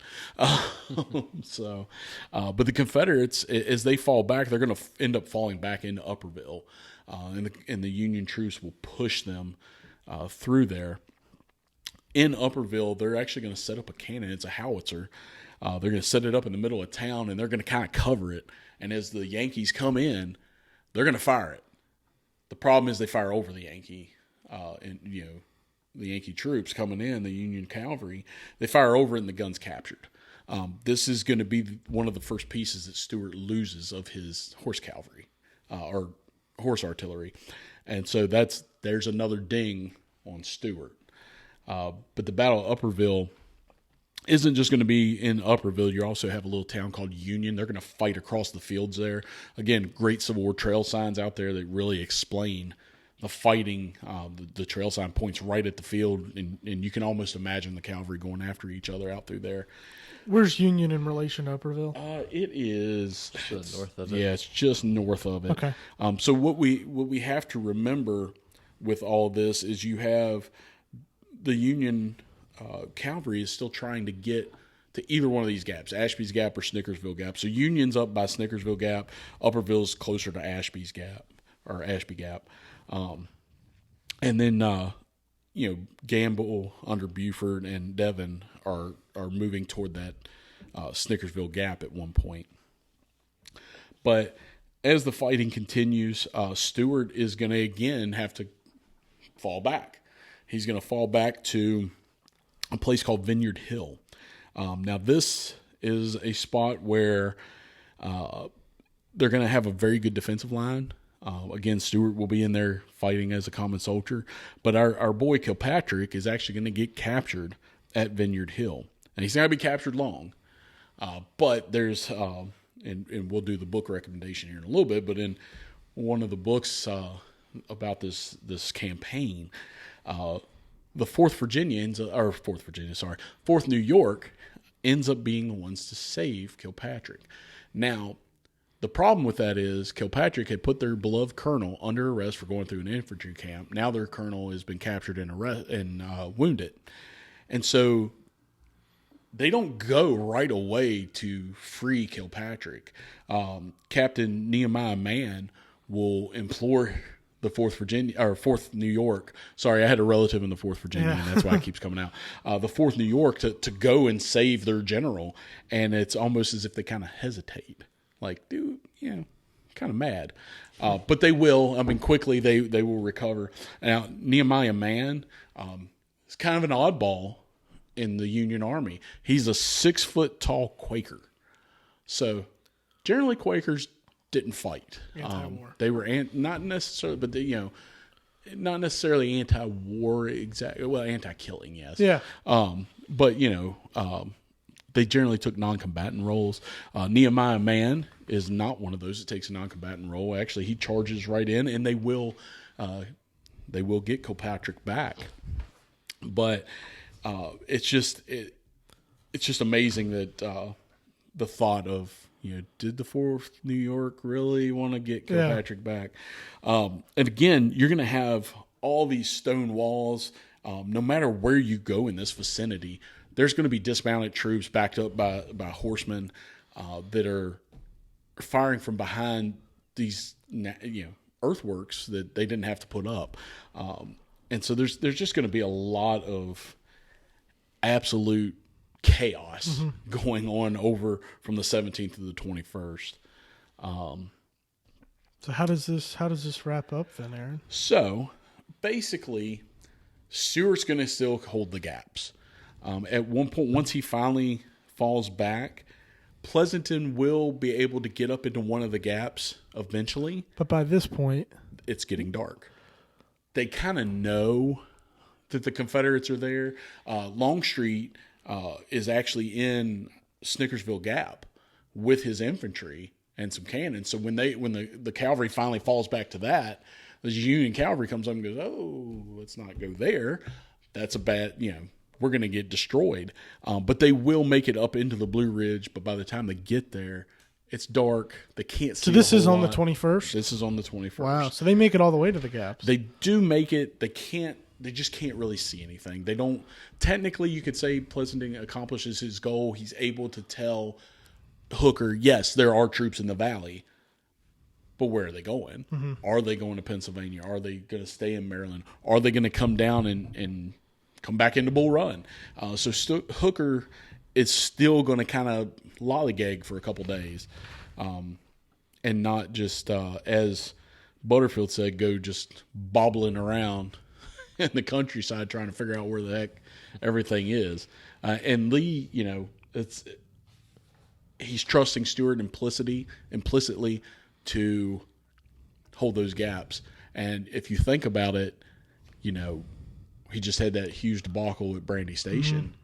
But the Confederates, as they fall back, they're going to end up falling back into Upperville, and the Union troops will push them through there. in Upperville, they're actually going to set up a cannon. It's a howitzer. They're going to set it up in the middle of town, and they're going to kind of cover it. And as the Yankees come in, they're going to fire it. The problem is they fire over the Yankee, and the Yankee troops coming in, the Union cavalry. They fire over it, and the gun's captured. This is going to be one of the first pieces that Stuart loses of his horse cavalry or horse artillery, and so there's another ding on Stuart. But the Battle of Upperville isn't just going to be in Upperville. You also have a little town called Union. They're going to fight across the fields there. Again, great Civil War trail signs out there that really explain the fighting. The trail sign points right at the field, and you can almost imagine the cavalry going after each other out through there. Where's Union in relation to Upperville? It is Just north of it. Yeah, it's just north of it. Okay. So what we have to remember with all this is you have the Union cavalry is still trying to get to either one of these gaps, Ashby's Gap or Snickersville Gap. So Union's up by Snickersville Gap. Upperville's closer to Ashby's Gap or Ashby Gap. And then Gamble under Buford and Devon are moving toward that Snickersville Gap at one point. But as the fighting continues, Stuart is going to again have to fall back. He's going to fall back to a place called Vineyard Hill. Now, this is a spot where they're going to have a very good defensive line. Again, Stuart will be in there fighting as a common soldier. But our boy Kilpatrick is actually going to get captured at Vineyard Hill. And he's not going to be captured long. But there's, and we'll do the book recommendation here in a little bit, but in one of the books about this campaign, the 4th New York ends up being the ones to save Kilpatrick. Now, the problem with that is Kilpatrick had put their beloved colonel under arrest for going through an infantry camp. Now their colonel has been captured and wounded. And so they don't go right away to free Kilpatrick. Captain Nehemiah Mann will implore the 4th New York. Sorry, I had a relative in the 4th Virginia, and that's why it keeps coming out. The 4th New York to go and save their general, and it's almost as if they kind of hesitate. Like, dude, kind of mad. But they will. I mean, quickly they will recover. Now, Nehemiah Mann is kind of an oddball in the Union Army. He's a 6-foot-tall Quaker. So, generally Quakers didn't fight. Anti-war. They were not necessarily, but not necessarily anti-war exactly. Well, anti-killing, yes. Yeah. But they generally took non-combatant roles. Nehemiah Mann is not one of those that takes a non-combatant role. Actually, he charges right in, and they will get Kilpatrick back. But it's just amazing that the thought of, did the 4th New York really want to get Kilpatrick back? And again, you're going to have all these stone walls. No matter where you go in this vicinity, there's going to be dismounted troops backed up by horsemen that are firing from behind these earthworks that they didn't have to put up. And so there's just going to be a lot of absolute chaos going on over from the 17th to the 21st. So how does this wrap up then, Aaron? So basically, Stuart's going to still hold the gaps. At one point, once he finally falls back, Pleasanton will be able to get up into one of the gaps eventually. But by this point, it's getting dark. They kind of know that the Confederates are there. Longstreet is actually in Snickersville Gap with his infantry and some cannons. So when the cavalry finally falls back to that, the Union cavalry comes up and goes, "Oh, let's not go there. That's a bad, we're going to get destroyed." But they will make it up into the Blue Ridge. But by the time they get there, it's dark. They can't see. So this is on lot. the 21st? This is on the 21st. Wow. So they make it all the way to the gaps. They do make it. They can't. They just can't really see anything. They don't. Technically, you could say Pleasanton accomplishes his goal. He's able to tell Hooker, yes, there are troops in the valley, but where are they going? Mm-hmm. Are they going to Pennsylvania? Are they going to stay in Maryland? Are they going to come down and come back into Bull Run. So Hooker is still going to kind of lollygag for a couple days, and not just, as Butterfield said, go just bobbling around in the countryside trying to figure out where the heck everything is. And Lee, he's trusting Stewart implicitly to hold those gaps. And if you think about it, he just had that huge debacle at Brandy Station.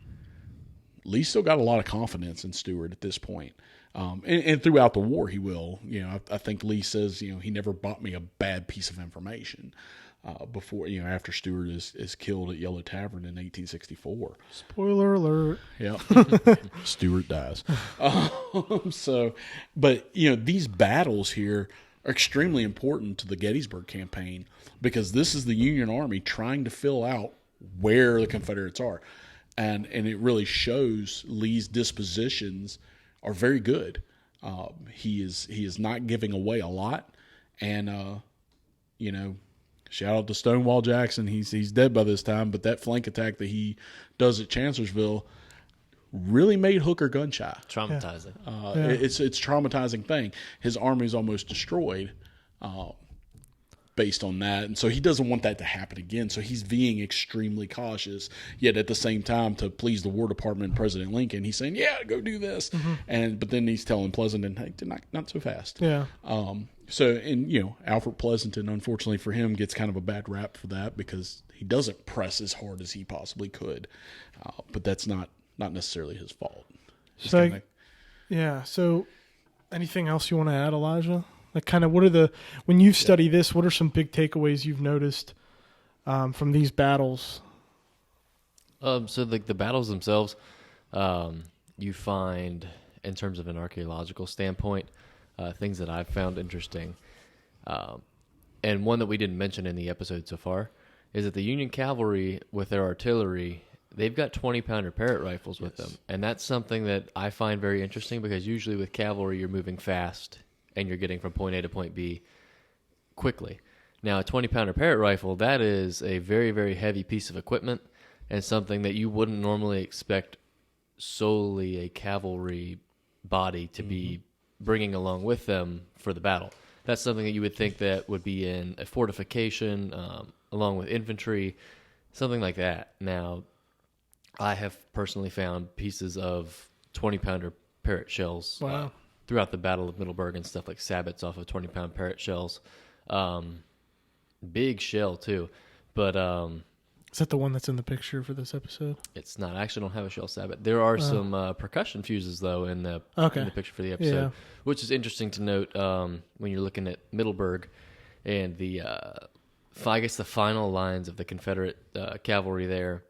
Lee still got a lot of confidence in Stewart at this point. And throughout the war, he will. I think Lee says, he never bought me a bad piece of information before, after Stewart is killed at Yellow Tavern in 1864. Spoiler alert. Yeah. Stewart dies. But these battles here are extremely important to the Gettysburg Campaign, because this is the Union Army trying to fill out where the Confederates are. And it really shows Lee's dispositions are very good. He is not giving away a lot. And, shout out to Stonewall Jackson. He's dead by this time, but that flank attack that he does at Chancellorsville really made Hooker gun shy. Traumatizing. It's a traumatizing thing. His army's almost destroyed based on that. And so he doesn't want that to happen again. So he's being extremely cautious, yet at the same time, to please the War Department and President Lincoln, he's saying, yeah, go do this. But then he's telling Pleasanton, hey, not so fast. Yeah. Alfred Pleasanton, unfortunately for him, gets kind of a bad rap for that, because he doesn't press as hard as he possibly could. But that's not necessarily his fault. So anything else you want to add, Elijah? Like, kind of, when you study this, what are some big takeaways you've noticed from these battles? So the battles themselves, you find, in terms of an archaeological standpoint, things that I've found interesting. And one that we didn't mention in the episode so far is that the Union cavalry, with their artillery, they've got 20-pounder Parrott rifles with them. And that's something that I find very interesting, because usually with cavalry, you're moving fast and you're getting from point A to point B quickly. Now, a 20-pounder Parrott rifle, that is a very, very heavy piece of equipment, and something that you wouldn't normally expect solely a cavalry body to be bringing along with them for the battle. That's something that you would think that would be in a fortification, along with infantry, something like that. Now, I have personally found pieces of 20-pounder Parrott shells throughout the Battle of Middleburg and stuff, like sabots off of 20-pound Parrott shells. Big shell, too. But is that the one that's in the picture for this episode? It's not. I actually don't have a shell sabot. There are some percussion fuses, though, in the picture for the episode, which is interesting to note when you're looking at Middleburg and the final lines of the Confederate cavalry there.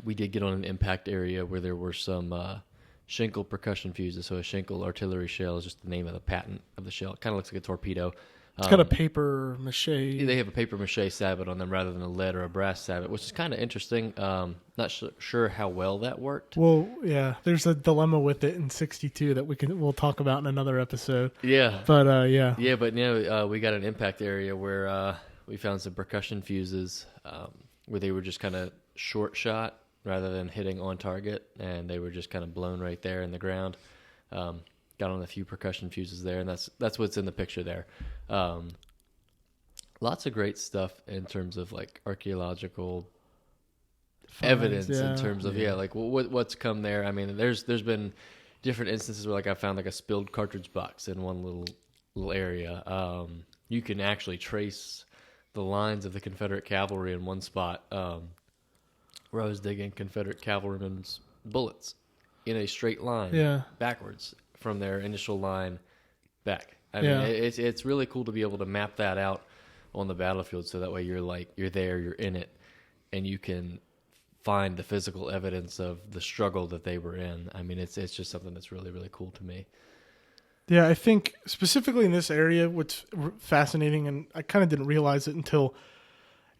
We did get on an impact area where there were some Schinkel percussion fuses. So a Schinkel artillery shell is just the name of the patent of the shell. It kind of looks like a torpedo. It's got a paper mache. They have a paper mache sabot on them rather than a lead or a brass sabot, which is kind of interesting. Not sure how well that worked. Well, yeah, there's a dilemma with it in 62 that we'll talk about in another episode. Yeah, but yeah. Yeah, but we got an impact area where we found some percussion fuses where they were just kind of short shot rather than hitting on target, and they were just kind of blown right there in the ground. Got on a few percussion fuses there, and that's what's in the picture there. Lots of great stuff in terms of like archaeological evidence, in terms of like what's come there. I mean, there's been different instances where like I found like a spilled cartridge box in one little area. You can actually trace the lines of the Confederate cavalry in one spot where I was digging Confederate cavalrymen's bullets in a straight line backwards from their initial line back. I mean, it's really cool to be able to map that out on the battlefield, so that way you're there, you're in it, and you can find the physical evidence of the struggle that they were in. I mean, it's just something that's really, really cool to me. Yeah, I think specifically in this area, what's fascinating, and I kind of didn't realize it until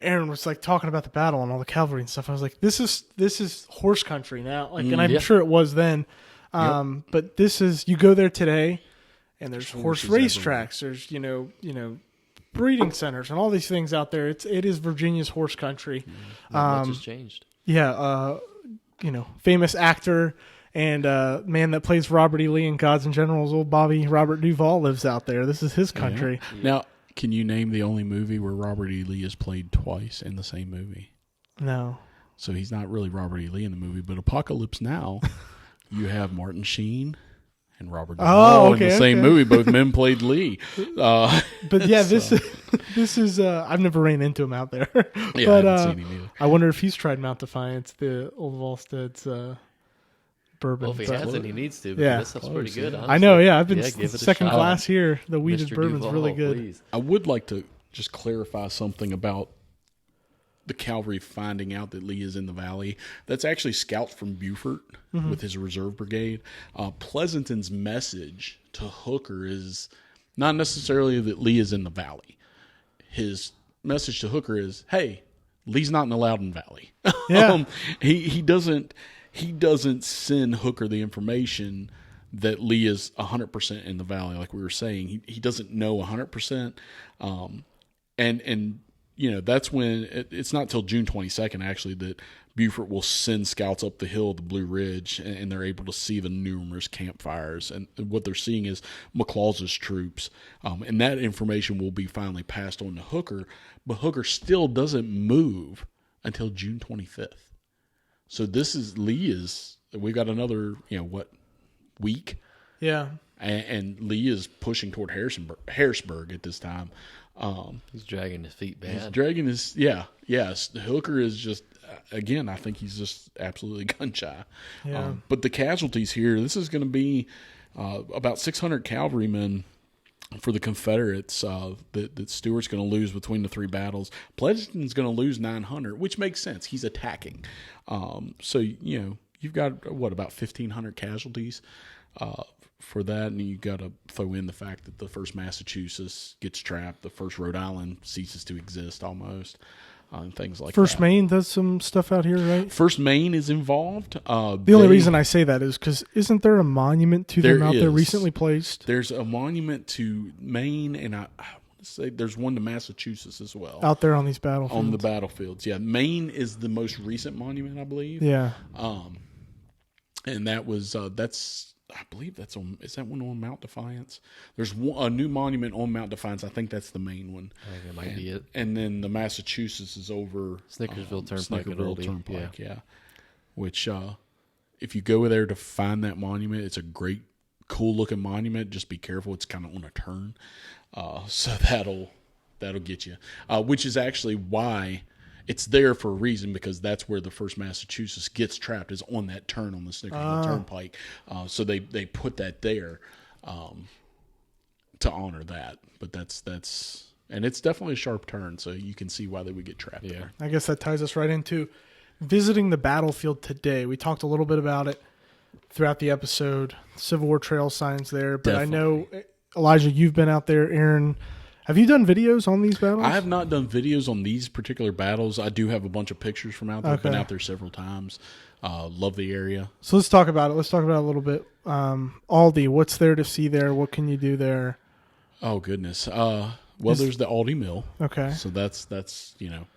Aaron was like talking about the battle and all the cavalry and stuff. I was like, this is horse country now. Like, and I'm sure it was then. But this is, you go there today and there's horse racetracks. There's, breeding centers and all these things out there. It is Virginia's horse country. Not much has changed. Yeah, famous actor and man that plays Robert E. Lee in Gods and Generals, old Bobby Robert Duvall lives out there. This is his country. Yeah. Now, can you name the only movie where Robert E. Lee is played twice in the same movie? No. So he's not really Robert E. Lee in the movie, but Apocalypse Now, you have Martin Sheen and Robert Duvall in the same movie. Both men played Lee. But yeah, this is I've never ran into him out there. Yeah, but I haven't seen him either. I wonder if he's tried Mount Defiance, the old Volstead's bourbon. Well, if he hasn't, he needs to. Yeah. This stuff's pretty good. Honestly. I know. Yeah, I've been give it a second shot. glass here. The weeded Mr. bourbon's Duvall, really good. please. I would like to just clarify something about the cavalry finding out that Lee is in the valley. That's actually scouts from Beaufort with his reserve brigade. Pleasanton's message to Hooker is not necessarily that Lee is in the valley. His message to Hooker is, hey, Lee's not in the Loudon Valley. Yeah. He doesn't send Hooker the information that Lee is 100% in the valley, like we were saying. He doesn't know 100%. And that's when it's not till June 22nd, actually, that Beaufort will send scouts up the hill, the Blue Ridge, and they're able to see the numerous campfires. And what they're seeing is McLaws's troops. And that information will be finally passed on to Hooker, but Hooker still doesn't move until June 25th. So we've got another, week. Yeah. And Lee is pushing toward Harrisburg at this time. He's dragging his feet bad. He's dragging his, yes. Hooker is just, again, I think he's just absolutely gun shy. Yeah. But the casualties here, this is going to be about 600 cavalrymen for the Confederates that Stuart's going to lose between the three battles. Pleasanton's going to lose 900, which makes sense. He's attacking. So, you've got, about 1,500 casualties for that, and you got to throw in the fact that the 1st Massachusetts gets trapped, the 1st Rhode Island ceases to exist almost, and things like that. 1st Maine does some stuff out here, right? 1st Maine is involved. The only reason I say that is because isn't there a monument to them out there recently placed? There's a monument to Maine, and I want to say there's one to Massachusetts as well. Out there on these battlefields. On the battlefields, yeah. Maine is the most recent monument, I believe. Yeah. And that was I believe is that one on Mount Defiance? There's a new monument on Mount Defiance. I think that's the main one. I think it might be it. And then the Massachusetts is over Snickersville Turnpike at Aldie. Yeah. Which, if you go there to find that monument, it's a great, cool looking monument. Just be careful; it's kind of on a turn, so that'll get you. Which is actually why. It's there for a reason, because that's where the 1st Massachusetts gets trapped, is on that turn on the Snickersville Turnpike. So they put that there to honor that. But that's and it's definitely a sharp turn, so you can see why they would get trapped there. I guess that ties us right into visiting the battlefield today. We talked a little bit about it throughout the episode. Civil War trail signs there, but definitely. I know, Elijah, you've been out there. Aaron, have you done videos on these battles? I have not done videos on these particular battles. I do have a bunch of pictures from out there. I've been out there several times. Love the area. So let's talk about it. Let's talk about it a little bit. Aldie, what's there to see there? What can you do there? Oh, goodness. There's the Aldie Mill. Okay. So that's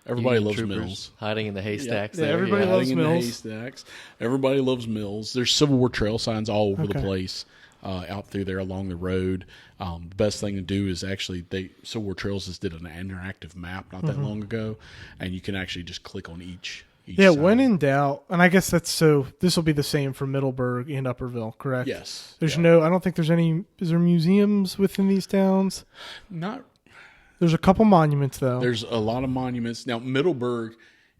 everybody loves mills. Hiding in the haystacks. Yeah, there. everybody loves hiding mills. In the haystacks. Everybody loves mills. There's Civil War trail signs all over the place. Out through there along the road. The best thing to do is actually Civil War Trails just did an interactive map not that long ago, and you can actually just click on each side. When in doubt, and I guess this will be the same for Middleburg and Upperville, correct? Yes. There's I don't think there's any, is there museums within these towns? Not. There's a couple monuments though. There's a lot of monuments. Now Middleburg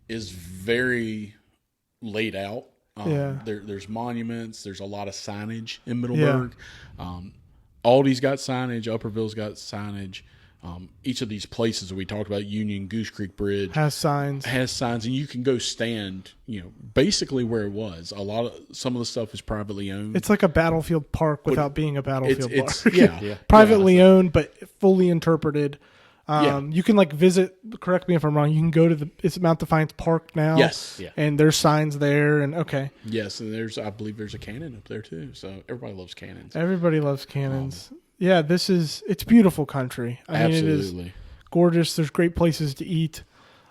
is very laid out. There's monuments. There's a lot of signage in Middleburg. Aldie's got signage. Upperville's got signage. Each of these places that we talked about, Union, Goose Creek Bridge, has signs, and you can go stand. Basically where it was. Some of the stuff is privately owned. It's like a battlefield park without being a battlefield park. Yeah, privately owned, but fully interpreted. You can visit, correct me if I'm wrong, you can go to it's Mount Defiance Park now. Yes. Yeah. And there's signs there and okay. Yes, and I believe there's a cannon up there too. So everybody loves cannons. Everybody loves cannons. It's beautiful country. I mean, it is gorgeous. There's great places to eat.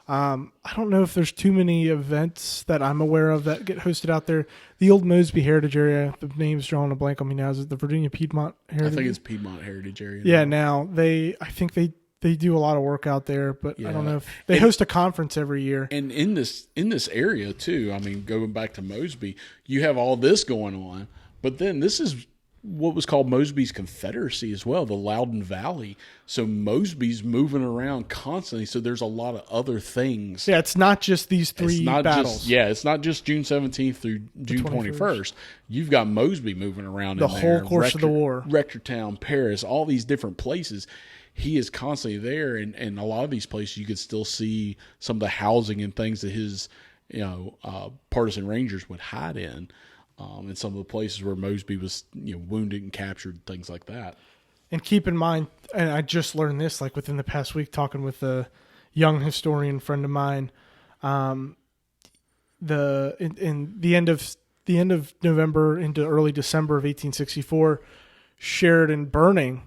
I don't know if there's too many events that I'm aware of that get hosted out there. The old Mosby Heritage Area, the name's drawing a blank on me now. Is it the Virginia Piedmont Heritage? I think it's Piedmont Heritage Area. Yeah, now I think they do a lot of work out there, but I don't know if they host a conference every year. And in this area too, I mean, going back to Mosby, you have all this going on, but then this is what was called Mosby's Confederacy as well, the Loudoun Valley. So Mosby's moving around constantly. So there's a lot of other things. Yeah, it's not just these three battles. It's not just June 17th through June 21st. You've got Mosby moving around the in there. whole course of the war. Rectortown, Paris, all these different places. He is constantly there, and a lot of these places you could still see some of the housing and things that his partisan rangers would hide in. And some of the places where Mosby was, wounded and captured, things like that. And keep in mind, and I just learned this like within the past week, talking with a young historian friend of mine. In the end of November into early December of 1864, Sheridan burning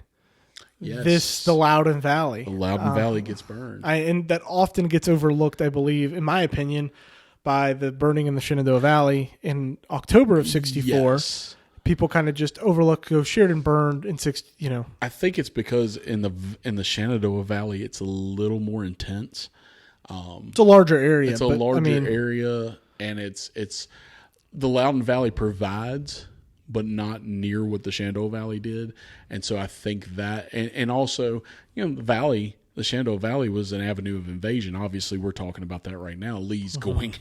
the Loudoun Valley. The Loudoun Valley gets burned, and that often gets overlooked, I believe, in my opinion, by the burning in the Shenandoah Valley in October of 64. Yes. People kind of just overlook Sheridan burned in I think it's because in the Shenandoah Valley it's a little more intense. It's a larger area. It's a larger area, and it's the Loudoun Valley provides, but not near what the Shenandoah Valley did. And so I think that, and also, the Shenandoah Valley was an avenue of invasion. Obviously, we're talking about that right now. Lee's going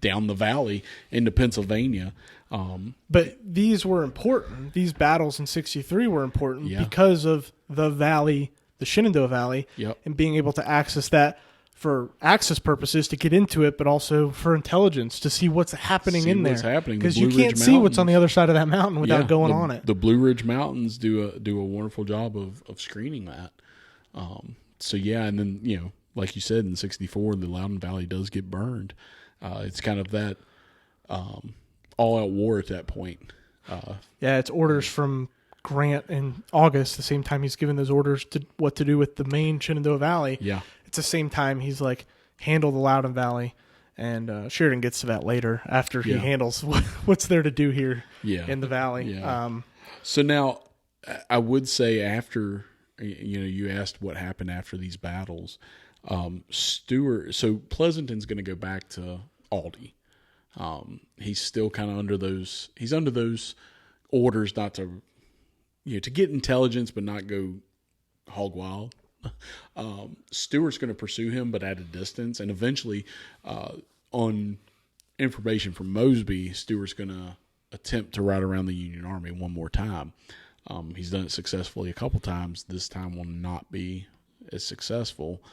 down the valley into Pennsylvania. But these were important. These battles in 63 were important because of the valley, the Shenandoah Valley, and being able to access that for access purposes to get into it, but also for intelligence to see what's happening in there. Because you can't see what's on the other side of that mountain without going on it. The Blue Ridge Mountains do a wonderful job of screening that. And then like you said, in 64, the Loudoun Valley does get burned. It's kind of that all-out war at that point. It's orders from Grant in August, the same time he's given those orders to what to do with the main Shenandoah Valley. Yeah. It's the same time he's like, handle the Loudoun Valley. And Sheridan gets to that later after he handles what's there to do here in the valley. Yeah. So now, I would say after, you asked what happened after these battles. So Pleasanton's going to go back to Aldie. He's still kind of under those orders not to, to get intelligence but not go hog wild. Stewart's going to pursue him, but at a distance, and eventually, on information from Mosby, Stewart's going to attempt to ride around the Union Army one more time. He's done it successfully a couple times. This time will not be as successful.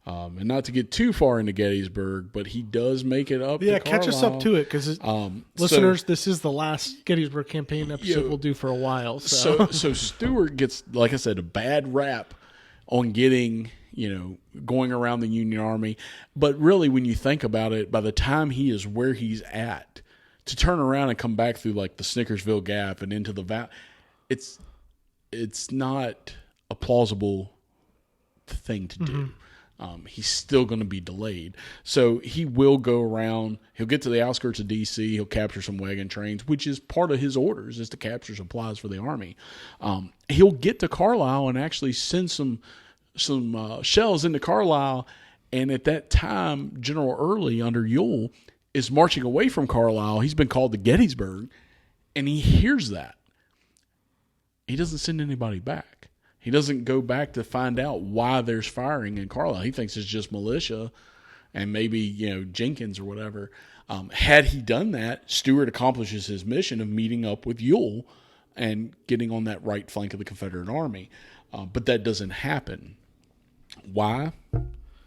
And not to get too far into Gettysburg, but he does make it up. Yeah, catch us up to it, because listeners, this is the last Gettysburg Campaign episode we'll do for a while. So Stewart gets, like I said, a bad rap on getting, going around the Union Army. But really, when you think about it, by the time he is where he's at, to turn around and come back through like the Snickersville Gap and into the valley, it's not a plausible thing to do. He's still going to be delayed. So he will go around. He'll get to the outskirts of D.C. He'll capture some wagon trains, which is part of his orders, is to capture supplies for the Army. He'll get to Carlisle and actually send some shells into Carlisle. And at that time, General Early under Ewell is marching away from Carlisle. He's been called to Gettysburg, and he hears that. He doesn't send anybody back. He doesn't go back to find out why there's firing in Carlisle. He thinks it's just militia and maybe, Jenkins or whatever. Had he done that, Stewart accomplishes his mission of meeting up with Ewell and getting on that right flank of the Confederate Army. But that doesn't happen. Why?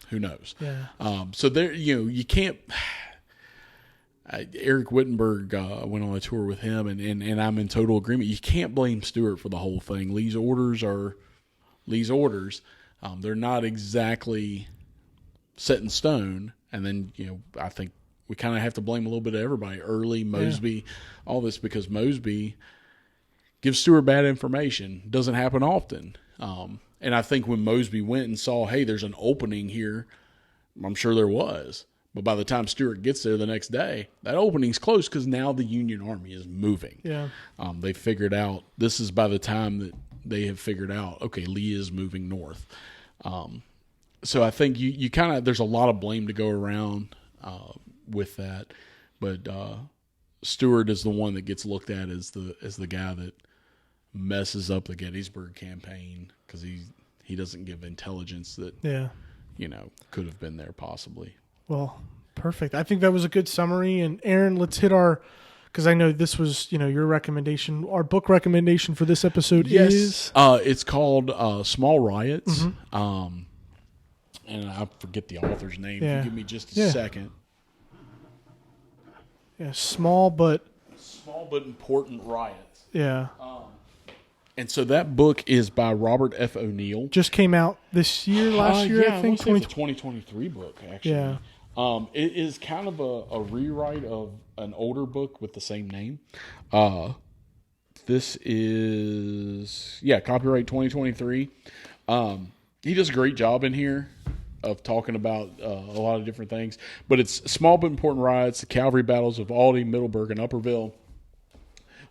Who knows? Yeah. So there, you can't. Eric Wittenberg went on a tour with him, and I'm in total agreement. You can't blame Stewart for the whole thing. Lee's orders are Lee's orders. They're not exactly set in stone. And then, I think we kind of have to blame a little bit of everybody. Early, Mosby, all this, because Mosby gives Stewart bad information. Doesn't happen often. And I think when Mosby went and saw, hey, there's an opening here, I'm sure there was. But by the time Stuart gets there the next day, that opening's closed because now the Union Army is moving. Yeah. They figured out, this is by the time that they have figured out, okay, Lee is moving north. So I think you kind of, there's a lot of blame to go around with that. But Stuart is the one that gets looked at as the guy that messes up the Gettysburg campaign because he doesn't give intelligence that could have been there possibly. Well, perfect. I think that was a good summary. And Aaron, let's hit because I know this was your recommendation. Our book recommendation for this episode is it's called Small Riots. Mm-hmm. And I forget the author's name. Yeah. If you give me just a second. Yeah, small but important riots. Yeah. And so that book is by Robert F. O'Neill. Just came out this year, last year, I think. It's a 2023 book, actually. Yeah. It is kind of a rewrite of an older book with the same name. This is, copyright 2023. He does a great job in here of talking about a lot of different things. But it's Small But Important Riots, the Cavalry Battles of Aldie, Middleburg, and Upperville,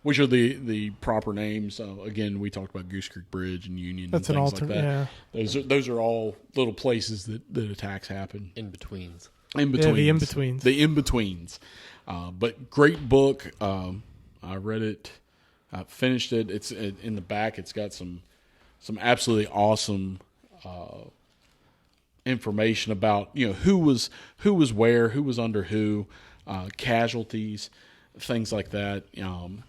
which are the proper names. Again, we talked about Goose Creek Bridge and Union and things like that. Yeah. Those are all little places that attacks happen. In-betweens. In-betweens. Yeah, the in-betweens. The in-betweens. But great book. I read it. I finished it. It's in the back. It's got some absolutely awesome information about who was where, who was under who, casualties, things like that. And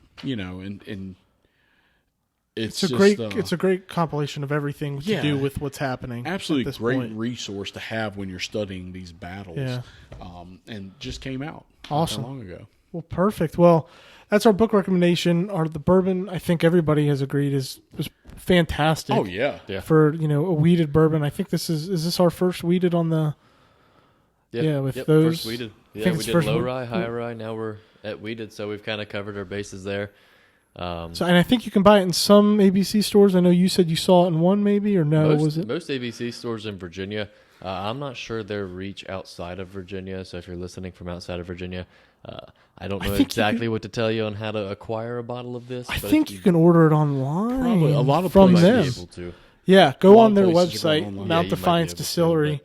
it's a great compilation of everything to do with what's happening. Absolutely great resource to have when you're studying these battles. Yeah. And just came out awesome not long ago. Well, perfect. Well, that's our book recommendation. The bourbon, I think everybody has agreed was fantastic. Oh yeah. For a wheated bourbon. I think is this our first wheated on the those first wheated. Yeah, we did low rye, high rye. Now we're at wheated, so we've kind of covered our bases there. And I think you can buy it in some ABC stores. I know you said you saw it in one, maybe, or no? Most was it ABC stores in Virginia? I'm not sure their reach outside of Virginia. So if you're listening from outside of Virginia, I don't know exactly what to tell you on how to acquire a bottle of this. I think you can order it online. Probably a lot of from places them. Able to. Yeah, go on their website, Mount Defiance Distillery.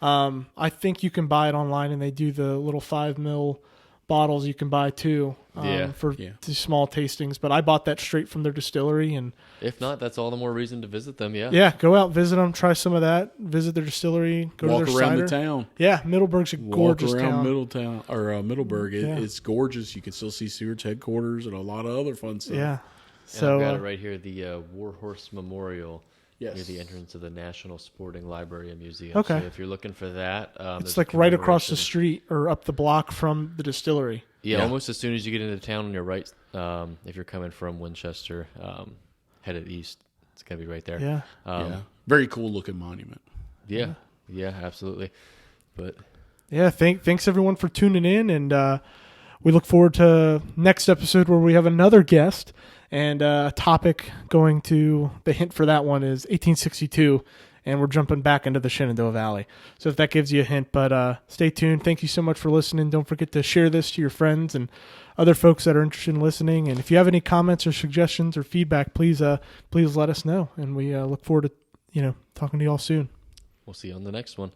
To, I think you can buy it online, and they do the little 5 ml bottles you can buy too for the small tastings. But I bought that straight from their distillery, and if not, that's all the more reason to visit them. Yeah, go out, visit them, try some of that, visit their distillery, go walk to their around cider. the town. Yeah, Middleburg's a gorgeous town. Middleburg. It's gorgeous. You can still see Stewart's headquarters and a lot of other fun stuff. Yeah. So I've got it right here, the Warhorse Memorial. Yes. Near the entrance of the National Sporting Library and Museum. Okay. So if you're looking for that, it's like right across the street or up the block from the distillery. Yeah, almost as soon as you get into town on your right, if you're coming from Winchester, headed east, it's going to be right there. Yeah. Very cool looking monument. Yeah, absolutely. But thanks everyone for tuning in, and we look forward to next episode where we have another guest. And a topic going to, the hint for that one is 1862, and we're jumping back into the Shenandoah Valley. So if that gives you a hint, but stay tuned. Thank you so much for listening. Don't forget to share this to your friends and other folks that are interested in listening. And if you have any comments or suggestions or feedback, please let us know. And we look forward to talking to you all soon. We'll see you on the next one.